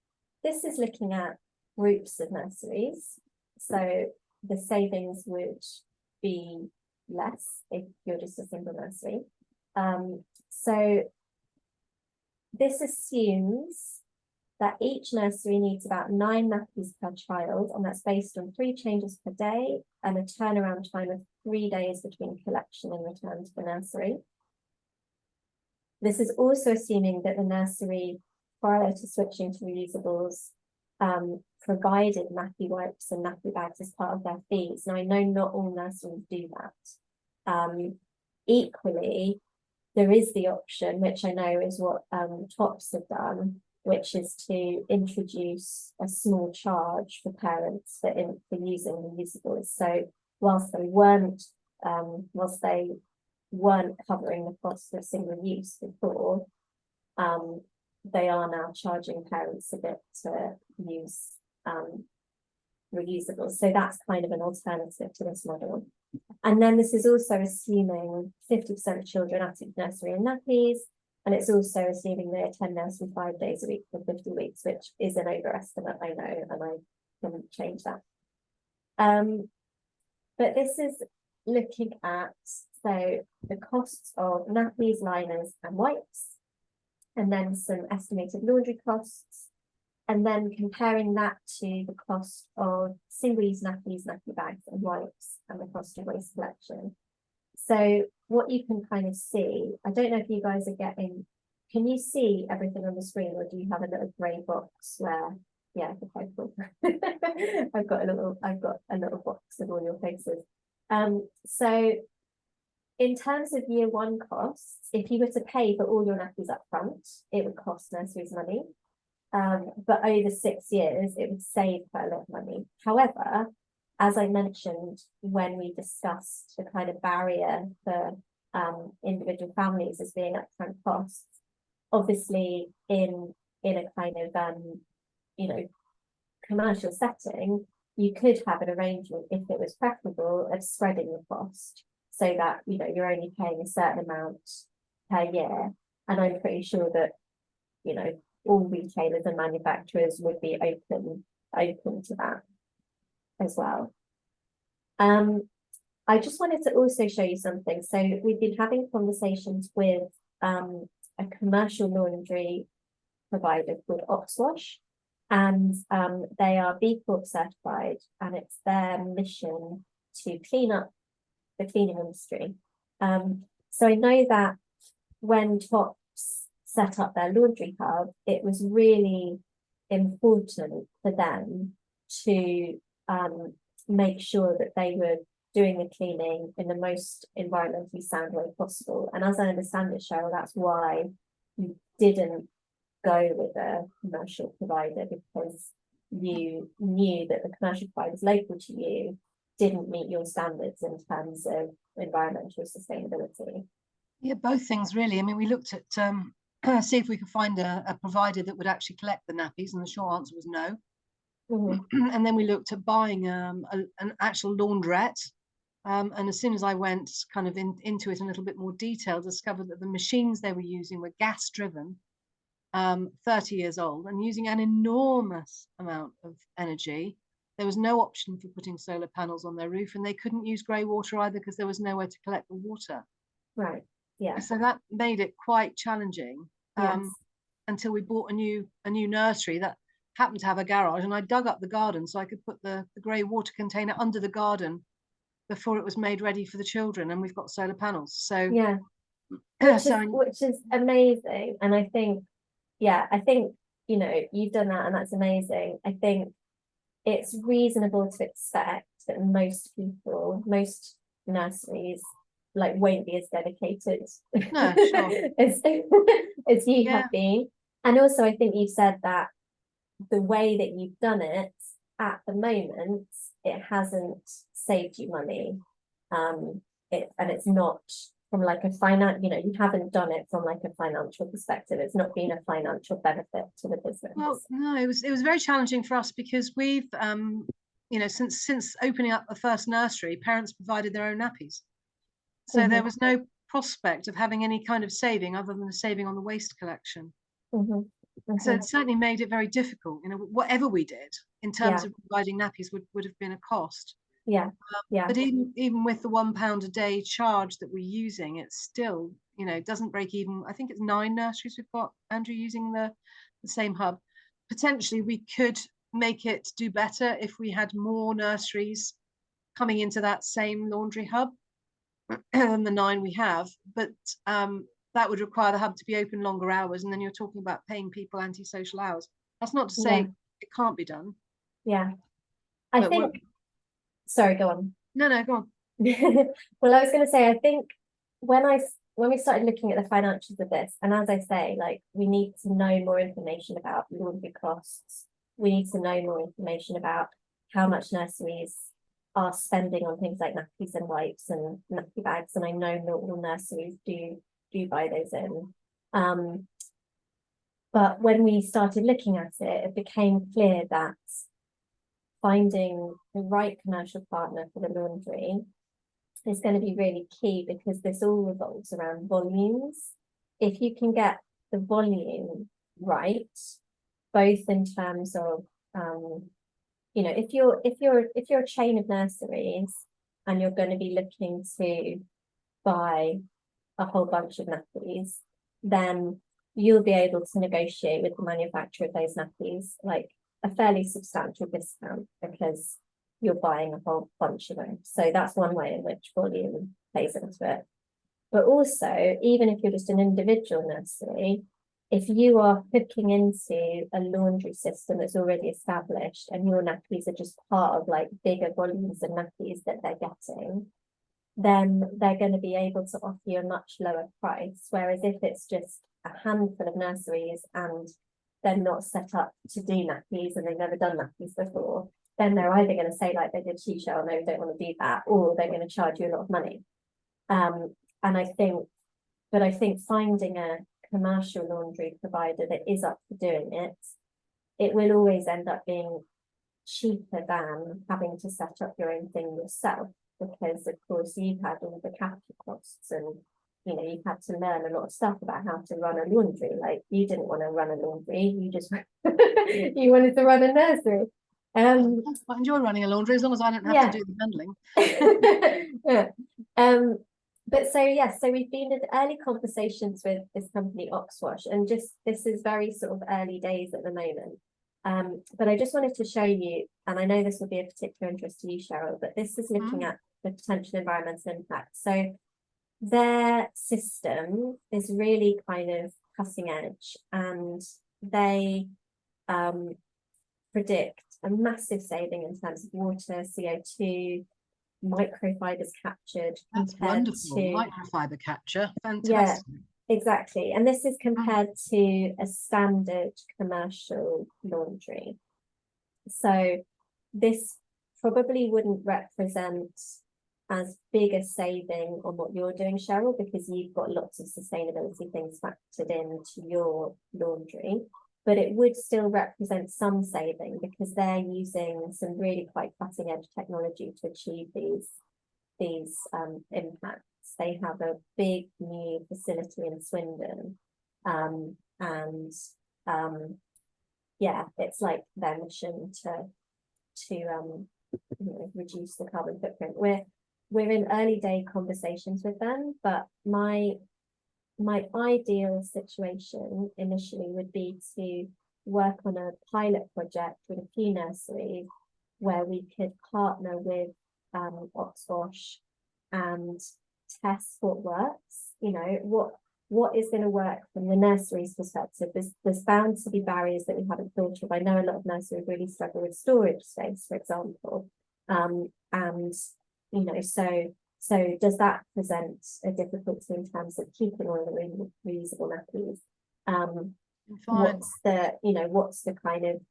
this is looking at groups of nurseries. So the savings would be less if you're just a single nursery. So this assumes that each nursery needs about 9 nappies per child, and that's based on 3 changes per day and a turnaround time of 3 days between collection and return to the nursery. This is also assuming that the nursery, prior to switching to reusables, provided nappy wipes and nappy bags as part of their fees. Now, I know not all nurseries do that. Equally, there is the option, which I know is what TOPS have done, which is to introduce a small charge for parents for using reusables. So whilst they weren't covering the cost of single use before, they are now charging parents a bit to use reusables. So that's kind of an alternative to this model. And then this is also assuming 50% of children at nursery in nappies, and it's also assuming they attend nursery 5 days a week for 50 weeks, which is an overestimate, I know, and I can change that. But this is looking at, so the costs of nappies, liners, and wipes, and then some estimated laundry costs, and then comparing that to the cost of single-use nappies, nappy bags, and wipes, and the cost of waste collection. So what you can kind of see, I don't know if you guys are getting, can you see everything on the screen, or do you have a little grey box where, yeah, okay, cool. I've got a little box of all your faces. So in terms of year 1 costs, if you were to pay for all your nappies up front, it would cost nurseries money. But over 6 years, it would save quite a lot of money. However, as I mentioned, when we discussed the kind of barrier for individual families as being upfront costs, obviously in a kind of you know, commercial setting, you could have an arrangement, if it was preferable, of spreading the cost so that, you know, you're only paying a certain amount per year. And I'm pretty sure that, you know, all retailers and manufacturers would be open to that as well. I just wanted to also show you something. So we've been having conversations with a commercial laundry provider called Oxwash, and they are B Corp certified, and it's their mission to clean up the cleaning industry. So I know that when Tops set up their laundry hub, it was really important for them to make sure that they were doing the cleaning in the most environmentally sound way possible. And as I understand it, Cheryl, that's why you didn't go with a commercial provider, because you knew that the commercial providers local to you didn't meet your standards in terms of environmental sustainability. Yeah, both things really. I mean, we looked at see if we could find a provider that would actually collect the nappies, and the short answer was no. And then we looked at buying an actual laundrette. And as soon as I went kind of into it in a little bit more detail, discovered that the machines they were using were gas driven, 30 years old, and using an enormous amount of energy. There was no option for putting solar panels on their roof, and they couldn't use grey water either because there was nowhere to collect the water. Right. Yeah. So that made it quite challenging. Yes. Until we bought a new nursery that happened to have a garage, and I dug up the garden so I could put the grey water container under the garden before it was made ready for the children, and we've got solar panels. So yeah, which is amazing. And I think, you know, you've done that, and that's amazing. I think it's reasonable to expect that most nurseries like won't be as dedicated no, sure. as you have been. And also I think you've said that the way that you've done it at the moment, it hasn't saved you money. And it's not from like a finance, you know, you haven't done it from like a financial perspective. It's not been a financial benefit to the business. Well, no, it was very challenging for us because we've you know, since opening up the first nursery, parents provided their own nappies. So there was no prospect of having any kind of saving other than the saving on the waste collection. So it certainly made it very difficult. You know, whatever we did in terms of providing nappies would have been a cost. But even with the £1 a day charge that we're using, it's still, you know, doesn't break even. I think it's 9 nurseries we've got, Andrew, using the same hub. Potentially we could make it do better if we had more nurseries coming into that same laundry hub than the 9 we have, but that would require the hub to be open longer hours, and then you're talking about paying people antisocial hours. That's not to say it can't be done. I think sorry, go on. No, go on. Well, I was going to say, I think when we started looking at the financials of this, and as I say, like, we need to know more information about laundry costs. We need to know more information about how much nurseries are spending on things like nappies and wipes and nappy bags, and I know not all nurseries do buy those in. But when we started looking at it, it became clear that finding the right commercial partner for the laundry is going to be really key, because this all revolves around volumes. If you can get the volume right, both in terms of you know, if you're a chain of nurseries and you're going to be looking to buy a whole bunch of nappies, then you'll be able to negotiate with the manufacturer of those nappies like a fairly substantial discount, because you're buying a whole bunch of them. So that's one way in which volume plays into it. But also, even if you're just an individual nursery, if you are hooking into a laundry system that's already established and your nappies are just part of like bigger volumes of nappies that they're getting, then they're going to be able to offer you a much lower price. Whereas if it's just a handful of nurseries and they're not set up to do nappies and they've never done nappies before, then they're either going to say, like they did to you, Cheryl, no, we don't want to do that, or they're going to charge you a lot of money. And I think finding a commercial laundry provider that is up for doing it, it will always end up being cheaper than having to set up your own thing yourself, because of course you've had all the capital costs, and you know, you've had to learn a lot of stuff about how to run a laundry. Like, you didn't want to run a laundry, you just you wanted to run a nursery. I enjoy running a laundry as long as I don't have to do the handling. But so we've been in early conversations with this company Oxwash, and just this is very sort of early days at the moment. But I just wanted to show you, and I know this will be of particular interest to you, Cheryl, but this is looking at the potential environmental impact. So their system is really kind of cutting edge, and they predict a massive saving in terms of water, CO2, microfibers captured. That's compared wonderful. to Microfiber capture, yeah, fantastic. exactly. And this is compared to a standard commercial laundry. So this probably wouldn't represent as big a saving on what you're doing, Cheryl, because you've got lots of sustainability things factored into your laundry, but it would still represent some saving because they're using some really quite cutting edge technology to achieve these impacts. They have a big new facility in Swindon, yeah, it's like their mission to reduce the carbon footprint. We're in early day conversations with them, but my ideal situation initially would be to work on a pilot project with a few nurseries where we could partner with Oxbosh and test what works, what is going to work from the nursery's perspective. There's bound to be barriers that we haven't thought of. I know a lot of nurseries really struggle with storage space, for example. So does that present a difficulty in terms of keeping all the reusable nappies? What's the kind of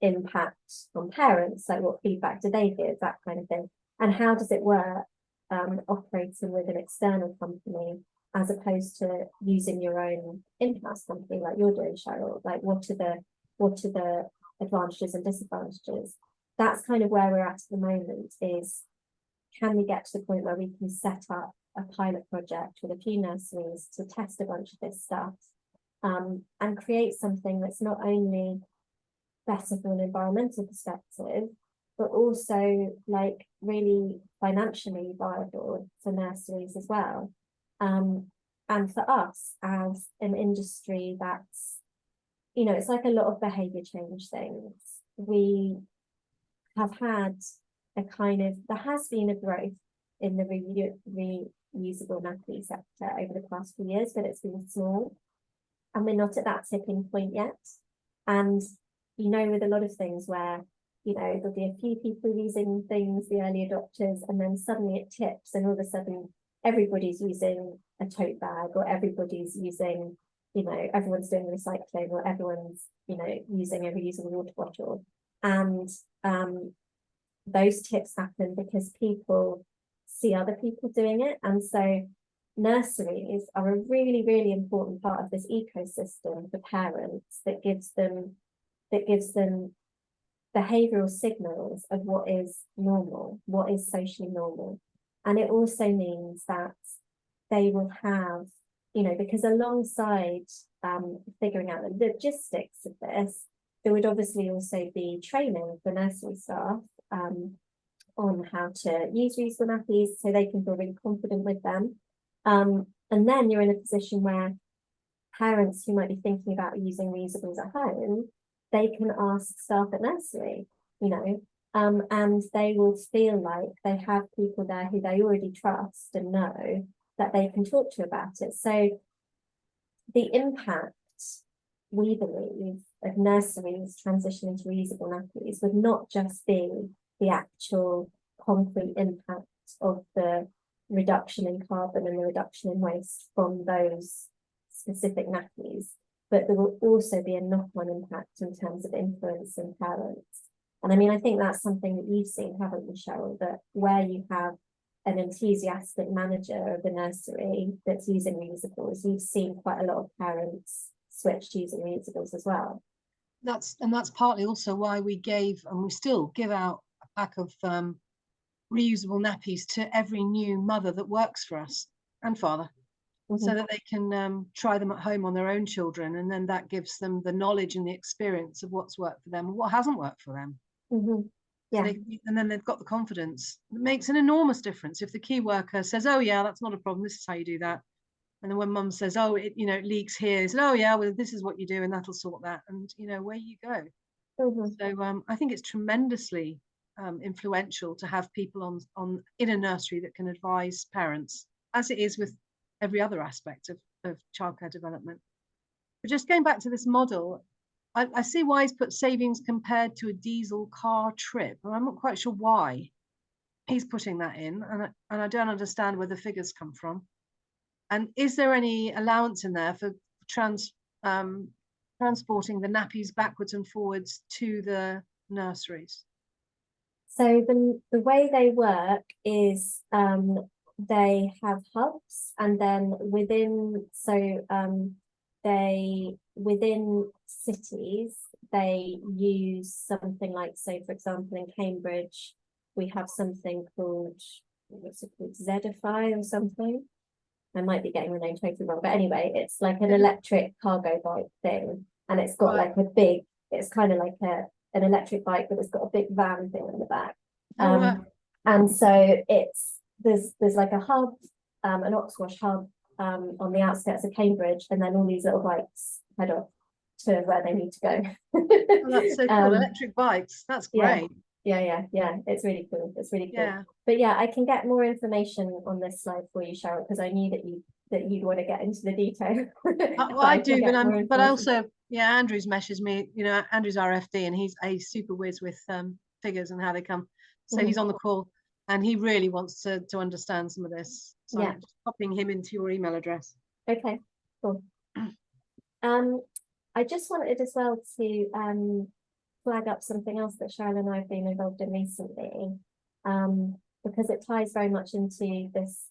impact on parents? Like, what feedback do they give? That kind of thing. And how does it work operating with an external company as opposed to using your own in-house company like you're doing, Cheryl? Like, what are the advantages and disadvantages? That's kind of where we're at the moment, is can we get to the point where we can set up a pilot project with a few nurseries to test a bunch of this stuff, and create something that's not only better from an environmental perspective, but also like really financially viable for nurseries as well. And for us as an industry that's, it's like a lot of behavior change things. We have had there has been a growth in the reusable nappy sector over the past few years, but it's been small. And we're not at that tipping point yet. And, with a lot of things where, there'll be a few people using things, the early adopters, and then suddenly it tips and all of a sudden everybody's using a tote bag, or everybody's using, everyone's doing recycling, or everyone's, using a reusable water bottle. And those tips happen because people see other people doing it. And so nurseries are a really, really important part of this ecosystem for parents that gives them behavioral signals of what is normal, what is socially normal. And it also means that they will have, because alongside figuring out the logistics of this, there would obviously also be training for nursery staff on how to use reusable nappies so they can feel really confident with them. And then you're in a position where parents who might be thinking about using reusables at home, they can ask staff at nursery, and they will feel like they have people there who they already trust and know that they can talk to about it. So the impact, we believe, of nurseries transitioning to reusable nappies would not just be the actual concrete impact of the reduction in carbon and the reduction in waste from those specific nappies, but there will also be a knock-on impact in terms of influencing parents. And I mean, I think that's something that you've seen, haven't you, Cheryl, that where you have an enthusiastic manager of the nursery that's using reusables, you've seen quite a lot of parents switch to using reusables as well. That's partly also why we gave, and we still give out, a pack of reusable nappies to every new mother that works for us and father, so that they can try them at home on their own children, and then that gives them the knowledge and the experience of what's worked for them and what hasn't worked for them. Yeah. So and then they've got the confidence. It makes an enormous difference if the key worker says, oh yeah, that's not a problem, this is how you do that. And then when mum says, oh, it, it leaks here, it's, oh yeah, well, this is what you do and that'll sort that. And, where you go. So I think it's tremendously influential to have people in a nursery that can advise parents, as it is with every other aspect of childcare development. But just going back to this model, I see why he's put savings compared to a diesel car trip. And I'm not quite sure why he's putting that in, and I don't understand where the figures come from. And is there any allowance in there for transporting the nappies backwards and forwards to the nurseries? So the way they work is they have hubs, and then within cities they use something like, so for example in Cambridge we have something called, what's it called, Zedify or something. I might be getting the name totally wrong, but anyway, it's like an electric cargo bike thing, and it's got like it's kind of like an electric bike, but it's got a big van thing in the back. And so there's like a hub, an Oxwash hub on the outskirts of Cambridge, and then all these little bikes head off to where they need to go. Oh, that's so cool. Electric bikes, that's great. Yeah, it's really cool. It's really cool. Yeah. But yeah, I can get more information on this slide for you, Cheryl, because I knew that you'd want to get into the detail. Well, I do, but also, Andrew's messaged me. Andrew's our FD, and he's a super whiz with figures and how they come. So he's on the call, and he really wants to understand some of this. So I'm just popping him into your email address. Okay, cool. I just wanted as well to flag up something else that Cheryl and I have been involved in recently, because it ties very much into this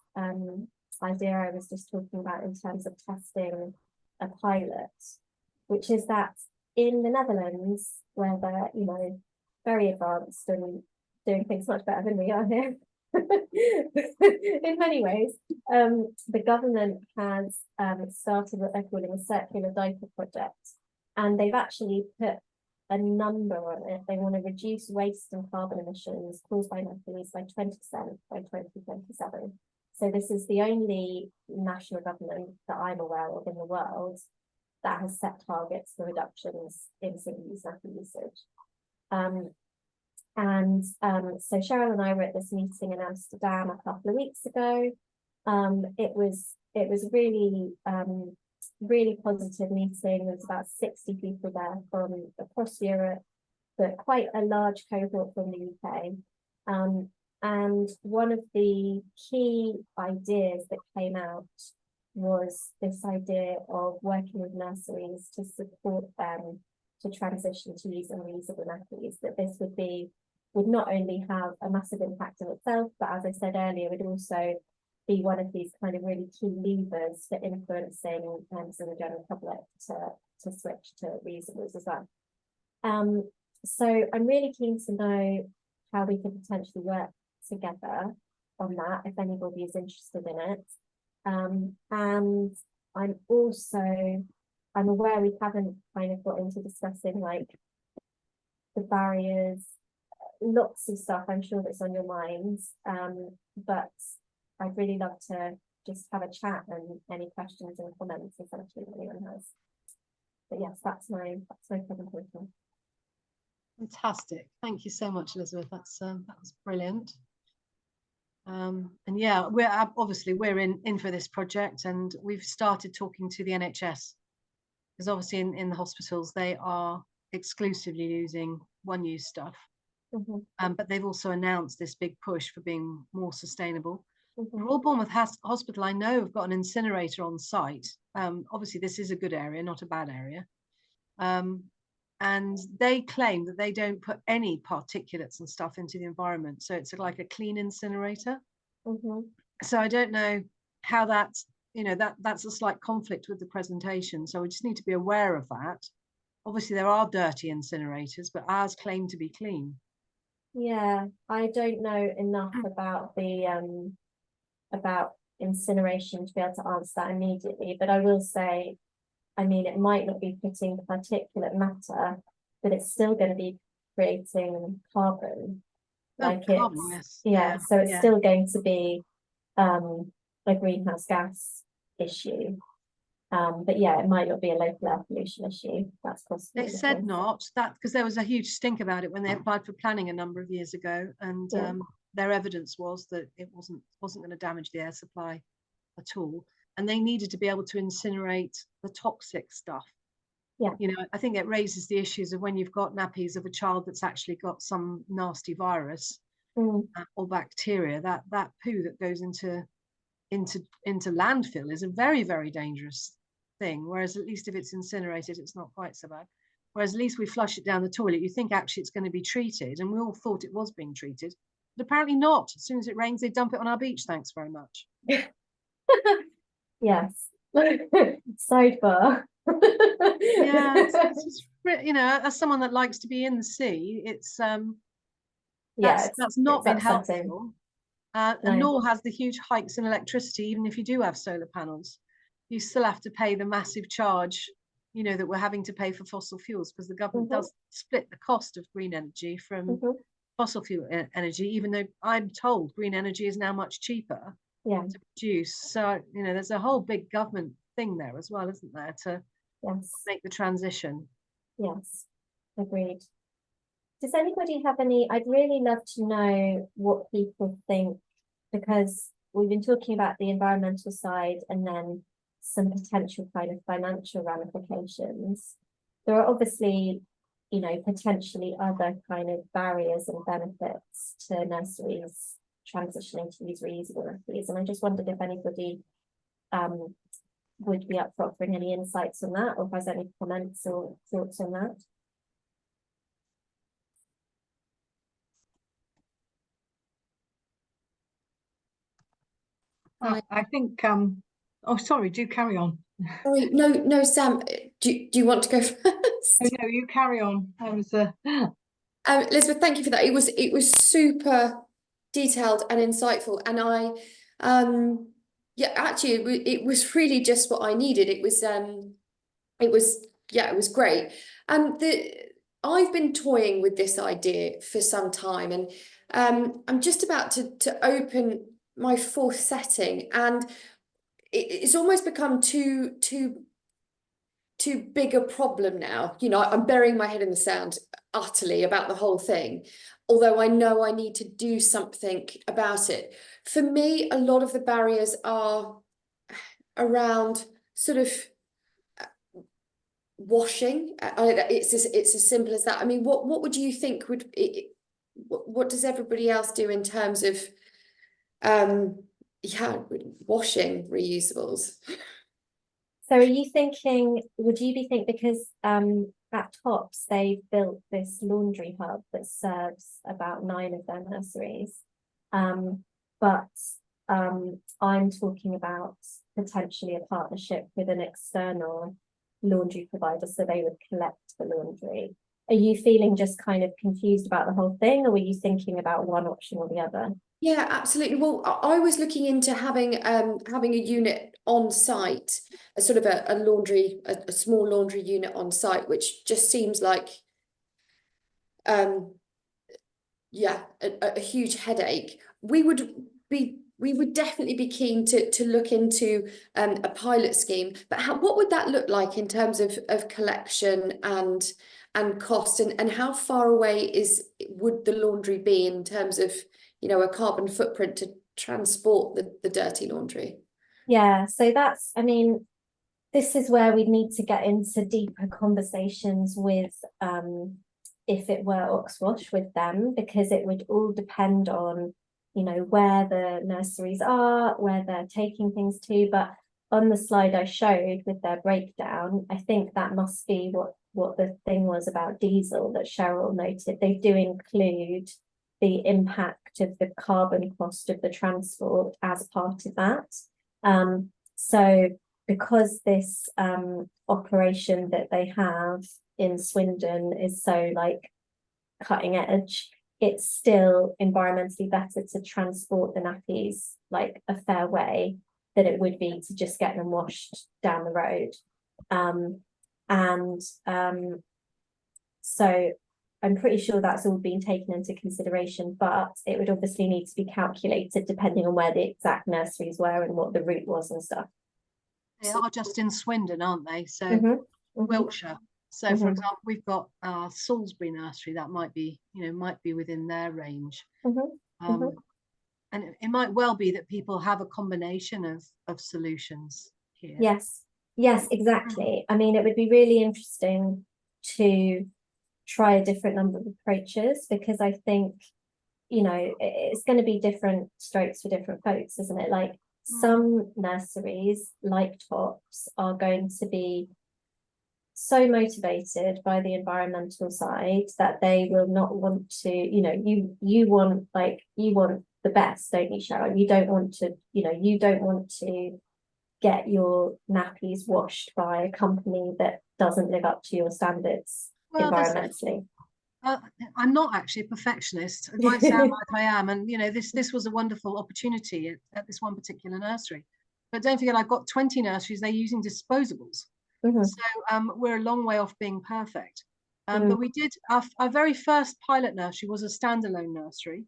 idea I was just talking about in terms of testing a pilot, which is that in the Netherlands, where they're very advanced and doing things much better than we are here in many ways, the government has started what they're calling a circular diaper project, and they've actually put a number on it. They want to reduce waste and carbon emissions caused by nappies by 20% by 2027. So this is the only national government that I'm aware of in the world that has set targets for reductions in single-use nappy usage. So Cheryl and I were at this meeting in Amsterdam a couple of weeks ago. It was really really positive meeting. There was about 60 people there from across Europe, but quite a large cohort from the UK. And one of the key ideas that came out was this idea of working with nurseries to support them to transition to using reusable nappies, that this would not only have a massive impact on itself, but as I said earlier, would also be one of these kind of really key levers for influencing the general public to switch to reusables as well. So I'm really keen to know how we could potentially work together on that, if anybody is interested in it. And I'm aware we haven't kind of got into discussing like the barriers, lots of stuff I'm sure that's on your minds, but I'd really love to just have a chat and any questions and comments essentially anyone has. But yes, that's my presentation. Fantastic. Thank you so much, Elizabeth. That was brilliant. And yeah, we're in for this project, and we've started talking to the NHS, because obviously in the hospitals they are exclusively using one-use stuff. But they've also announced this big push for being more sustainable. Royal Bournemouth Hospital, I know, have got an incinerator on site. Obviously this is a good area, not a bad area. And they claim that they don't put any particulates and stuff into the environment. So it's like a clean incinerator. So I don't know how that's, that's a slight conflict with the presentation. So we just need to be aware of that. Obviously there are dirty incinerators, but ours claim to be clean. Yeah, I don't know enough about the about incineration to be able to answer that immediately, but I will say, I mean, it might not be putting particulate matter, but it's still going to be creating carbon. So it's still going to be a greenhouse gas issue. But yeah, it might not be a local air pollution issue. That's possible. They said not that, because there was a huge stink about it when they applied for planning a number of years ago, and Yeah. their evidence was that it wasn't going to damage the air supply at all, and they needed to be able to incinerate the toxic stuff. Yeah. You know, I think it raises the issues of when you've got nappies of a child that's actually got some nasty virus or bacteria, that poo that goes into landfill is a very, very dangerous thing. Whereas at least if it's incinerated, it's not quite so bad. Whereas at least we flush it down the toilet, you think actually it's going to be treated, and we all thought it was being treated, but apparently not. As soon as it rains, they dump it on our beach. Thanks very much. Yes. Sidebar. Yeah, it's you know, as someone that likes to be in the sea, it's that's not been helpful. And No. nor has the huge hikes in electricity. Even if you do have solar panels, you still have to pay the massive charge, you know, that we're having to pay for fossil fuels, because the government does split the cost of green energy from fossil fuel energy, even though I'm told green energy is now much cheaper to produce. So, you know, there's a whole big government thing there as well, isn't there, to make the transition. Yes, agreed. Does anybody have any? I'd really love to know what people think, because we've been talking about the environmental side and then some potential kind of financial ramifications. There are obviously, you know, potentially other kind of barriers and benefits to nurseries transitioning to use reusable nappies. And I just wondered if anybody would be up for offering any insights on that, or if there's any comments or thoughts on that. I think, oh, sorry, do carry on. Sorry, no, Sam, do you want to go first? Oh, no, you carry on. I was Elisabeth, thank you for that. It was super detailed and insightful, and yeah, actually it was really just what I needed. It was great. I've been toying with this idea for some time, and I'm just about to open my 4th setting, and it's almost become too big a problem now. You know, I'm burying my head in the sand utterly about the whole thing, although I know I need to do something about it. For me, a lot of the barriers are around sort of washing. It's as simple as that. I mean, what would you think what does everybody else do in terms of washing reusables? So are you thinking, would you be thinking, because at Tops they've built this laundry hub that serves about 9 of their nurseries, but I'm talking about potentially a partnership with an external laundry provider, so they would collect the laundry. Are you feeling just kind of confused about the whole thing, or were you thinking about one option or the other? Yeah, absolutely. Well, I was looking into having a unit on site, a sort of a laundry, a small laundry unit on site, which just seems like a huge headache. We would definitely be keen to look into a pilot scheme, but what would that look like in terms of collection and cost, and how far away would the laundry be in terms of, you know, a carbon footprint to transport the dirty laundry? Yeah, so that's, I mean, this is where we need to get into deeper conversations with, if it were Oxwash, with them, because it would all depend on, you know, where the nurseries are, where they're taking things to. But on the slide I showed with their breakdown, I think that must be what the thing was about diesel that Cheryl noted. They do include the impact of the carbon cost of the transport as part of that. So because this operation that they have in Swindon is so like cutting edge, it's still environmentally better to transport the nappies like a fair way than it would be to just get them washed down the road. So I'm pretty sure that's all been taken into consideration, but it would obviously need to be calculated depending on where the exact nurseries were and what the route was and stuff. They are just in Swindon, aren't they? So Mhm, mhm, Wiltshire. So for Mhm. example, we've got Salisbury Nursery that might be, might be within their range. mhm, mhm. And it might well be that people have a combination of solutions here. Yes, exactly. I mean, it would be really interesting to try a different number of approaches, because I think, it's going to be different strokes for different folks, isn't it? Like some nurseries, like Tops, are going to be so motivated by the environmental side that they will not want to, you want the best, don't you, Sharon? You don't want to get your nappies washed by a company that doesn't live up to your standards environmentally. I'm not actually a perfectionist. It might sound like I am, and this was a wonderful opportunity at this one particular nursery. But don't forget, I've got 20 nurseries. They're using disposables. So we're a long way off being perfect. But we did, our very first pilot nursery was a standalone nursery.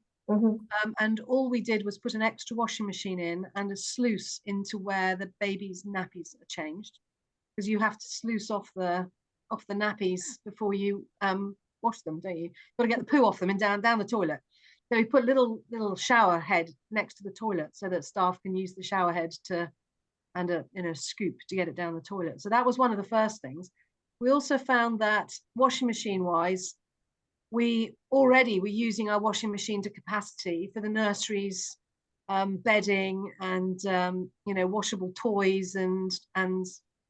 And all we did was put an extra washing machine in and a sluice into where the baby's nappies are changed, because you have to sluice off the nappies before you wash them, don't you? You've got to get the poo off them and down the toilet. So we put a little shower head next to the toilet so that staff can use the shower head and a scoop to get it down the toilet. So that was one of the first things. We also found that washing machine wise, we already were using our washing machine to capacity for the nurseries, bedding and washable toys and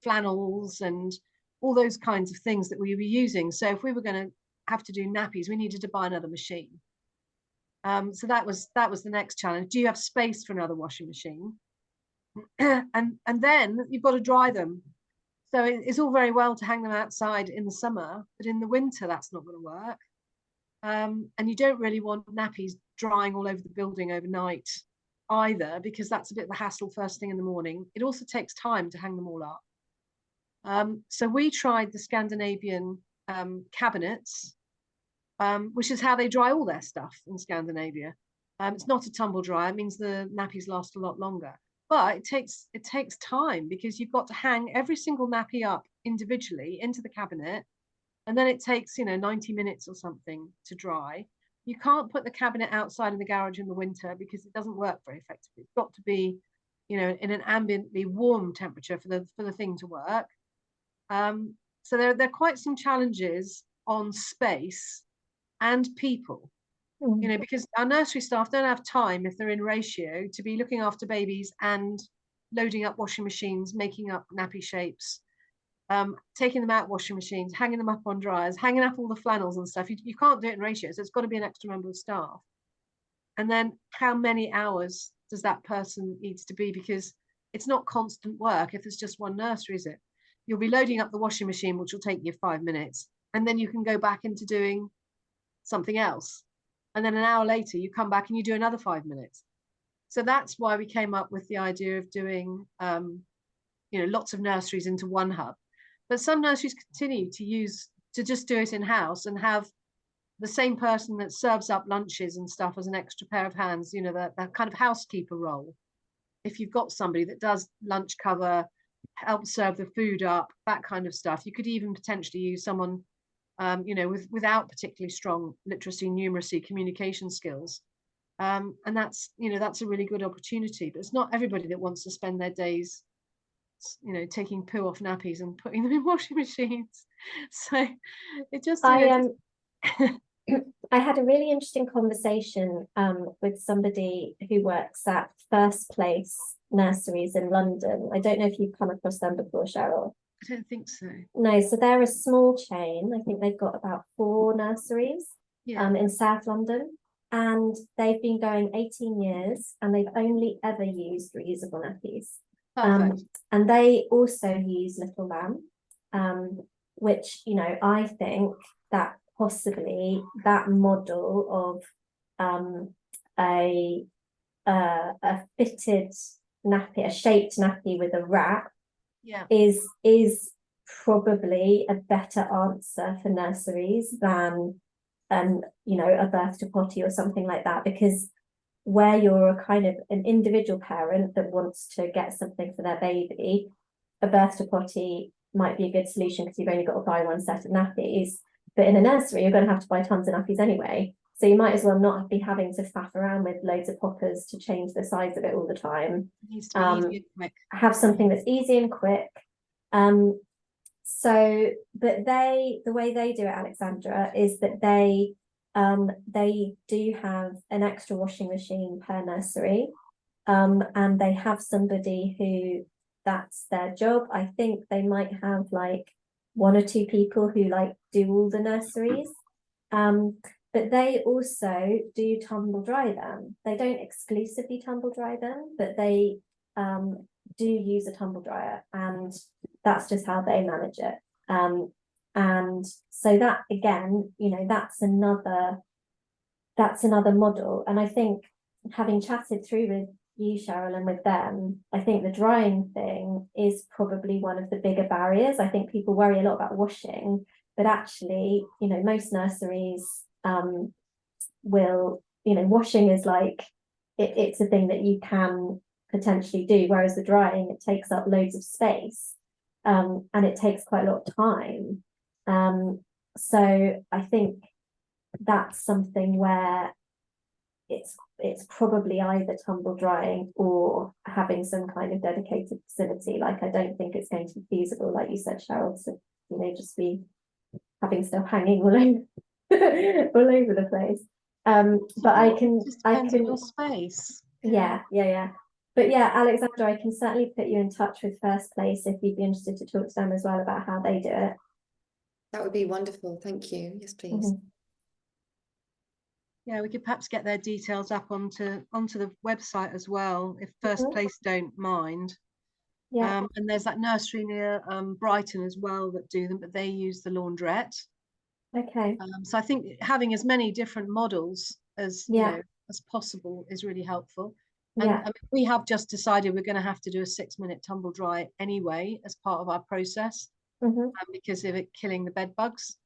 flannels and all those kinds of things that we were using. So if we were going to have to do nappies, we needed to buy another machine. So that was the next challenge. Do you have space for another washing machine? and then you've got to dry them. So it's all very well to hang them outside in the summer, but in the winter that's not going to work. And you don't really want nappies drying all over the building overnight either, because that's a bit of a hassle first thing in the morning. It also takes time to hang them all up. So we tried the Scandinavian cabinets, which is how they dry all their stuff in Scandinavia. It's not a tumble dryer. It means the nappies last a lot longer. But it takes time, because you've got to hang every single nappy up individually into the cabinet, and then it takes 90 minutes or something to dry. You can't put the cabinet outside in the garage in the winter because it doesn't work very effectively. It's got to be in an ambiently warm temperature for the thing to work. So there are quite some challenges on space and people. Because our nursery staff don't have time, if they're in ratio, to be looking after babies and loading up washing machines, making up nappy shapes, taking them out washing machines, hanging them up on dryers, hanging up all the flannels and stuff. You can't do it in ratio, so it's got to be an extra member of staff. And then how many hours does that person needs to be? Because it's not constant work if there's just one nursery, is it? You'll be loading up the washing machine, which will take you 5 minutes, and then you can go back into doing something else. And then an hour later, you come back and you do another 5 minutes. So that's why we came up with the idea of doing, lots of nurseries into one hub. But some nurseries continue to just do it in-house and have the same person that serves up lunches and stuff as an extra pair of hands, that kind of housekeeper role. If you've got somebody that does lunch cover, helps serve the food up, that kind of stuff. You could even potentially use someone without particularly strong literacy, numeracy, communication skills. And that's a really good opportunity, but it's not everybody that wants to spend their days, taking poo off nappies and putting them in washing machines. So it just, I had a really interesting conversation with somebody who works at First Place Nurseries in London. I don't know if you've come across them before, Cheryl. I don't think so. No, so they're a small chain. I think they've got about 4 nurseries in South London, and they've been going 18 years, and they've only ever used reusable nappies. And they also use Little Lamb, which I think that possibly that model of a fitted nappy, a shaped nappy with a wrap, is probably a better answer for nurseries than a birth to potty or something like that, because where you're a kind of an individual parent that wants to get something for their baby, a birth to potty might be a good solution because you've only got to buy one set of nappies. But in a nursery, you're going to have to buy tons of nappies anyway. So you might as well not be having to faff around with loads of poppers to change the size of it all the time. It needs to be easy and quick. Have something that's easy and quick. So, but the way they do it, Alexandra, is that they do have an extra washing machine per nursery, and they have somebody who that's their job. I think they might have like 1 or 2 people who like do all the nurseries, but they also do tumble dry them. They don't exclusively tumble dry them, but they do use a tumble dryer, and that's just how they manage it. And so that, again, you know, that's another model. And I think, having chatted through with you, Cheryl, and with them, I think the drying thing is probably one of the bigger barriers. I think people worry a lot about washing, but actually, you know, most nurseries will, you know, washing is like, it's a thing that you can potentially do, whereas the drying, it takes up loads of space, and it takes quite a lot of time. So I think that's something where it's probably either tumble drying or having some kind of dedicated facility. Like, I don't think it's going to be feasible, like you said, Cheryl, to, you know, just be having stuff hanging all over all over the place. But I can On your space. yeah. But yeah, Alexandra, I can certainly put you in touch with First Place if you'd be interested to talk to them as well about how they do it. That would be wonderful. Thank you. Yes, please. Yeah, we could perhaps get their details up onto the website as well, if First Place don't mind. Yeah. And there's that nursery near Brighton as well that do them, but they use the laundrette. Okay. So I think having as many different models as you know, as possible is really helpful. And I mean, we have just decided we're going to have to do a 6-minute tumble dry anyway as part of our process, because of it killing the bed bugs.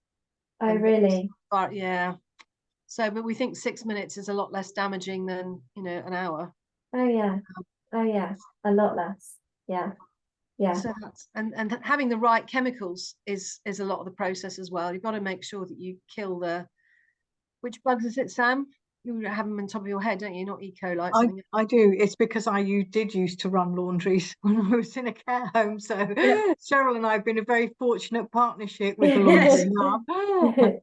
Oh, really? But yeah. So, but we think 6 minutes is a lot less damaging than, you know, an hour. Oh yeah. Oh yeah. A lot less. Yeah. Yeah. So that's and having the right chemicals is a lot of the process as well. You've got to make sure that you kill which bugs is it, Sam? You have them on top of your head, don't you? Not E. coli. I do. It's because I did used to run laundries when I was in a care home. So Cheryl and I have been a very fortunate partnership with the laundry hub.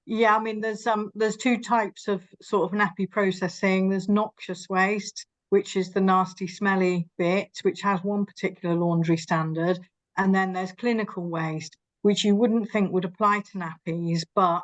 Yeah, I mean, there's 2 types of sort of nappy processing. There's noxious waste, which is the nasty, smelly bit, which has one particular laundry standard. And then there's clinical waste, which you wouldn't think would apply to nappies, but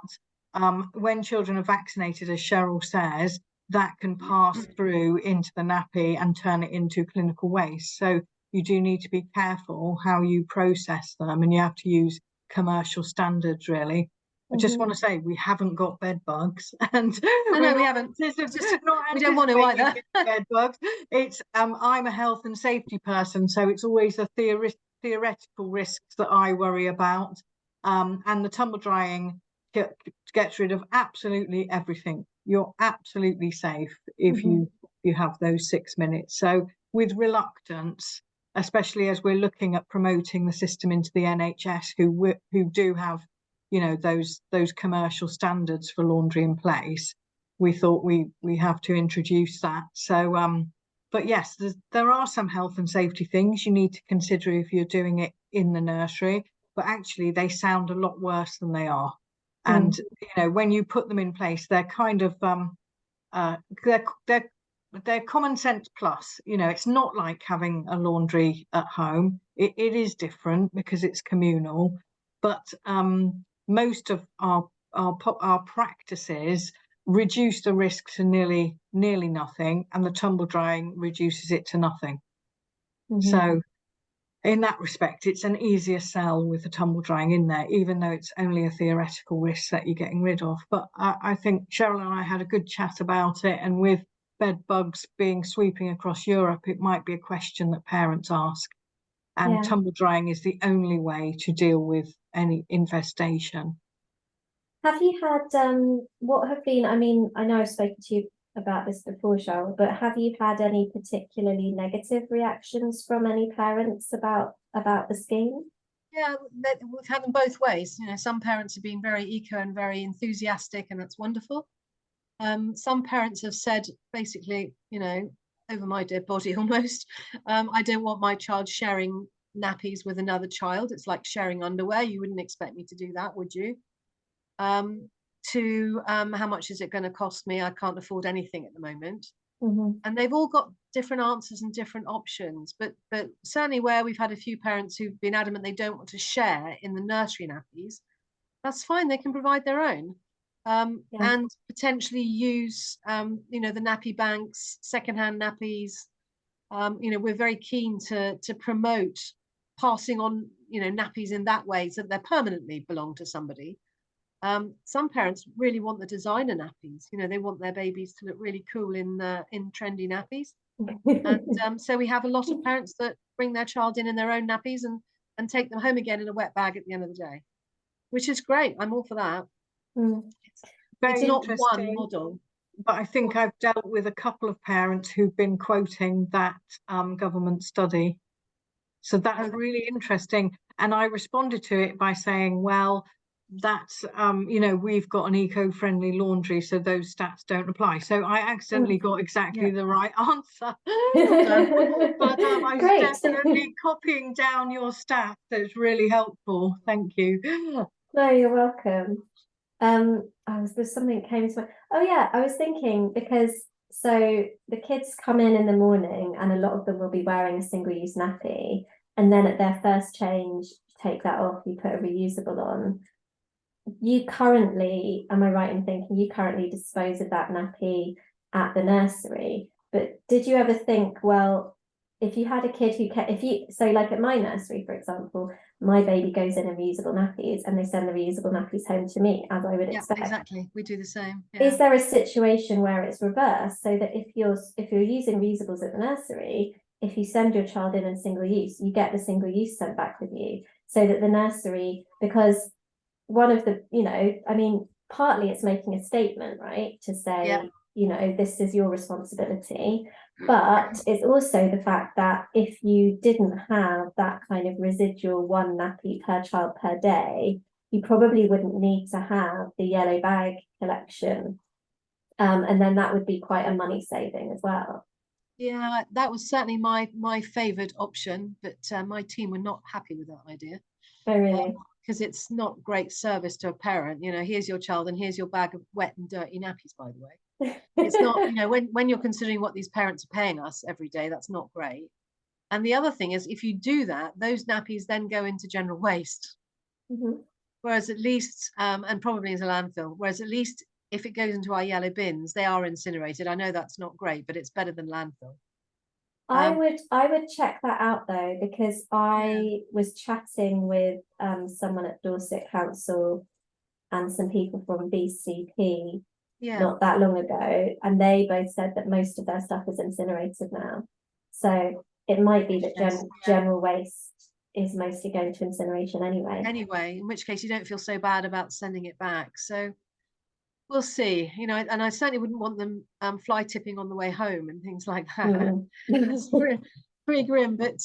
when children are vaccinated, as Cheryl says, that can pass through into the nappy and turn it into clinical waste. So you do need to be careful how you process them, and you have to use commercial standards, really. I just want to say we haven't got bed bugs, and we haven't. We don't want to either. Bed bugs. It's I'm a health and safety person, so it's always the theoretical risks that I worry about. And the tumble drying gets rid of absolutely everything. You're absolutely safe if you have those 6 minutes. So with reluctance, especially as we're looking at promoting the system into the NHS, who do have, you know, those commercial standards for laundry in place, we thought we have to introduce that. So but yes, there are some health and safety things you need to consider if you're doing it in the nursery, but actually they sound a lot worse than they are. And you know, when you put them in place, they're kind of they're common sense plus. You know, it's not like having a laundry at home. It is different because it's communal, but most of our practices reduce the risk to nearly nothing, and the tumble drying reduces it to nothing. So in that respect, it's an easier sell with the tumble drying in there, even though it's only a theoretical risk that you're getting rid of. But I think Cheryl and I had a good chat about it, and with bed bugs being sweeping across Europe, it might be a question that parents ask. And tumble drying is the only way to deal with any infestation. Have you had what have been, I mean, I know I've spoken to you about this before, Cheryl, but have you had any particularly negative reactions from any parents about the scheme? Yeah, we've had them both ways. You know, some parents have been very eco and very enthusiastic, and that's wonderful. Some parents have said basically, you know, over my dead body almost, I don't want my child sharing nappies with another child. It's like sharing underwear. You wouldn't expect me to do that, would you? How much is it going to cost me? I can't afford anything at the moment. And they've all got different answers and different options, but certainly where we've had a few parents who've been adamant they don't want to share in the nursery nappies, that's fine, they can provide their own. And potentially use you know, the nappy banks, secondhand nappies. You know, we're very keen to promote passing on, you know, nappies in that way so that they permanently belong to somebody. Some parents really want the designer nappies. You know, they want their babies to look really cool in trendy nappies. And so we have a lot of parents that bring their child in their own nappies and take them home again in a wet bag at the end of the day, which is great. I'm all for that. Very It's not one interesting. model. But I think I've dealt with a couple of parents who've been quoting that government study. So that's really interesting. And I responded to it by saying, well, that's, you know, we've got an eco-friendly laundry, so those stats don't apply. So I accidentally got exactly the right answer. But I was definitely copying down your stats. It's really helpful. Thank you. No, you're welcome. There's something that came to mind. Oh yeah, I was thinking, because so the kids come in the morning and a lot of them will be wearing a single-use nappy, and then at their first change, take that off, you put a reusable on. You currently, am I right in thinking you currently dispose of that nappy at the nursery? But did you ever think, well, if you had a kid who so like at my nursery, for example, my baby goes in reusable nappies and they send the reusable nappies home to me, as I would expect. Exactly, we do the same. Is there a situation where it's reversed, so that if you're using reusables at the nursery, if you send your child in single use, you get the single use sent back with you, so that the nursery, because one of the, you know, I mean, partly it's making a statement, right, to say, you know, this is your responsibility, but it's also the fact that if you didn't have that kind of residual one nappy per child per day, you probably wouldn't need to have the yellow bag collection, and then that would be quite a money saving as well. Yeah, that was certainly my favoured option, but my team were not happy with that idea. Oh, really? Because it's not great service to a parent. You know, here's your child and here's your bag of wet and dirty nappies, by the way. It's not, you know, when you're considering what these parents are paying us every day, that's not great. And the other thing is, if you do that, those nappies then go into general waste. Whereas at least, and probably as a landfill, whereas at least if it goes into our yellow bins, they are incinerated. I know that's not great, but it's better than landfill. I would check that out though, because I was chatting with someone at Dorset Council and some people from BCP not that long ago, and they both said that most of their stuff is incinerated now. So it might be that general waste is mostly going to incineration anyway. In which case you don't feel so bad about sending it back. So we'll see, you know, and I certainly wouldn't want them fly tipping on the way home and things like that. It's pretty grim, but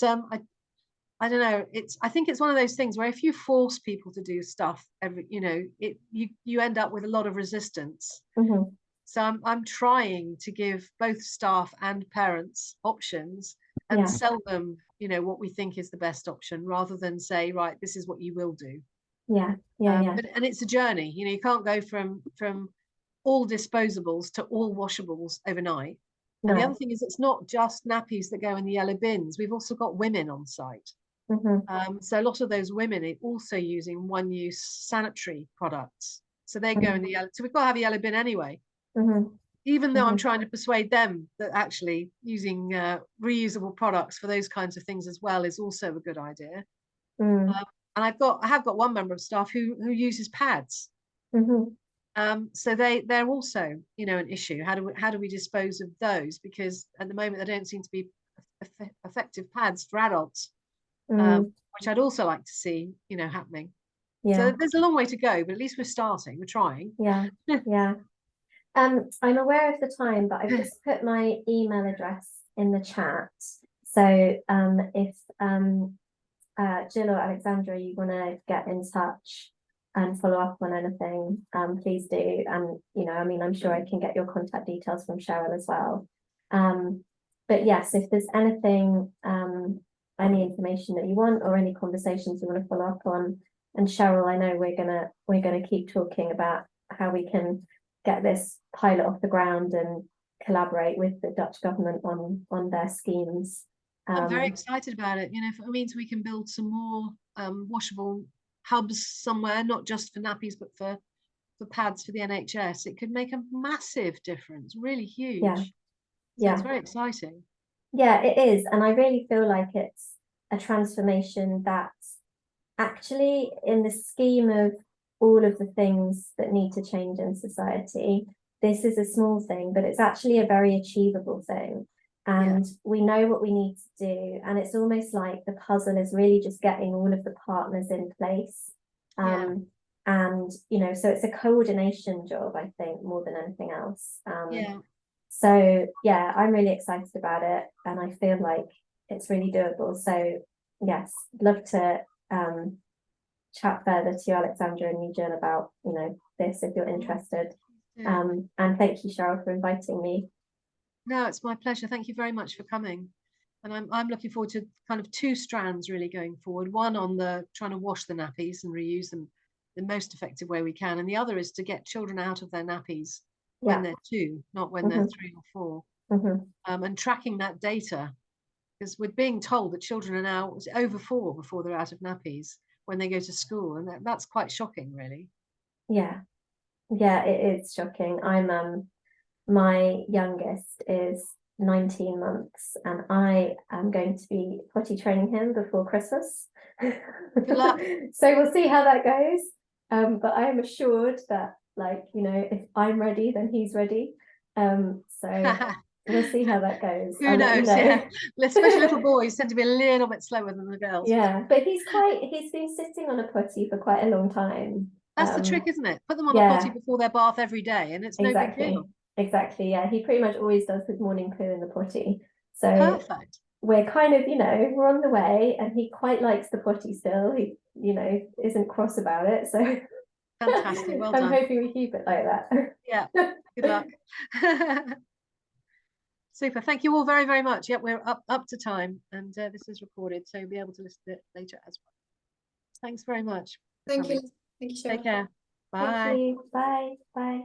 I don't know. I think it's one of those things where if you force people to do stuff, you know, you end up with a lot of resistance. So I'm trying to give both staff and parents options and sell them, you know, what we think is the best option, rather than say, right, this is what you will do. And it's a journey. You know, you can't go from all disposables to all washables overnight. And the other thing is, it's not just nappies that go in the yellow bins. We've also got women on site. So a lot of those women are also using one-use sanitary products. So they go in the yellow. So we've got to have a yellow bin anyway. Even though I'm trying to persuade them that actually using reusable products for those kinds of things as well is also a good idea. And I have got one member of staff who uses pads. So they're also, you know, an issue. How do we dispose of those? Because at the moment there don't seem to be effective pads for adults, which I'd also like to see, you know, happening. So there's a long way to go, but at least we're starting. We're trying. I'm aware of the time, but I've just put my email address in the chat. So if Jill or Alexandra, you want to get in touch and follow up on anything, please do. And, you know, I mean, I'm sure I can get your contact details from Cheryl as well. But yes, if there's anything, any information that you want or any conversations you want to follow up on, and Cheryl, I know we're gonna keep talking about how we can get this pilot off the ground and collaborate with the Dutch government on their schemes. I'm very excited about it. You know, if it means we can build some more washable hubs somewhere, not just for nappies, but for pads for the NHS, it could make a massive difference, really huge. Yeah. So Yeah. it's very exciting. Yeah, it is. And I really feel like it's a transformation that actually, in the scheme of all of the things that need to change in society, this is a small thing, but it's actually a very achievable thing. And we know what we need to do. And it's almost like the puzzle is really just getting all of the partners in place. And, you know, so it's a coordination job, I think, more than anything else. So, yeah, I'm really excited about it. And I feel like it's really doable. So, yes, love to chat further to you, Alexandra, and you, Jill, about, you know, this if you're interested. And thank you, Cheryl, for inviting me. No, it's my pleasure. Thank you very much for coming. And I'm looking forward to kind of two strands really going forward. One on the trying to wash the nappies and reuse them the most effective way we can. And the other is to get children out of their nappies when they're 2, not when they're 3 or 4. And tracking that data, because we're being told that children are now over 4 before they're out of nappies when they go to school. And that's quite shocking, really. Yeah, it is shocking. My youngest is 19 months and I am going to be potty training him before Christmas. Good luck. So we'll see how that goes. But I am assured that, like, you know, if I'm ready, then he's ready. So we'll see how that goes. Who knows? Yeah, especially little boys tend to be a little bit slower than the girls. Yeah, but he's been sitting on a potty for quite a long time. That's the trick, isn't it? Put them on a potty before their bath every day, and it's no big deal. Exactly. Yeah, he pretty much always does his morning poo in the potty. So perfect. We're kind of, you know, we're on the way, and he quite likes the potty still. He, you know, isn't cross about it. So fantastic. Well done. I'm hoping we keep it like that. Yeah. Good luck. Super. Thank you all very, very much. Yep, we're up to time, and this is recorded, so you'll be able to listen to it later as well. Thanks very much. Thank you. Thank you. Take care. Bye. Thank you. Bye. Bye.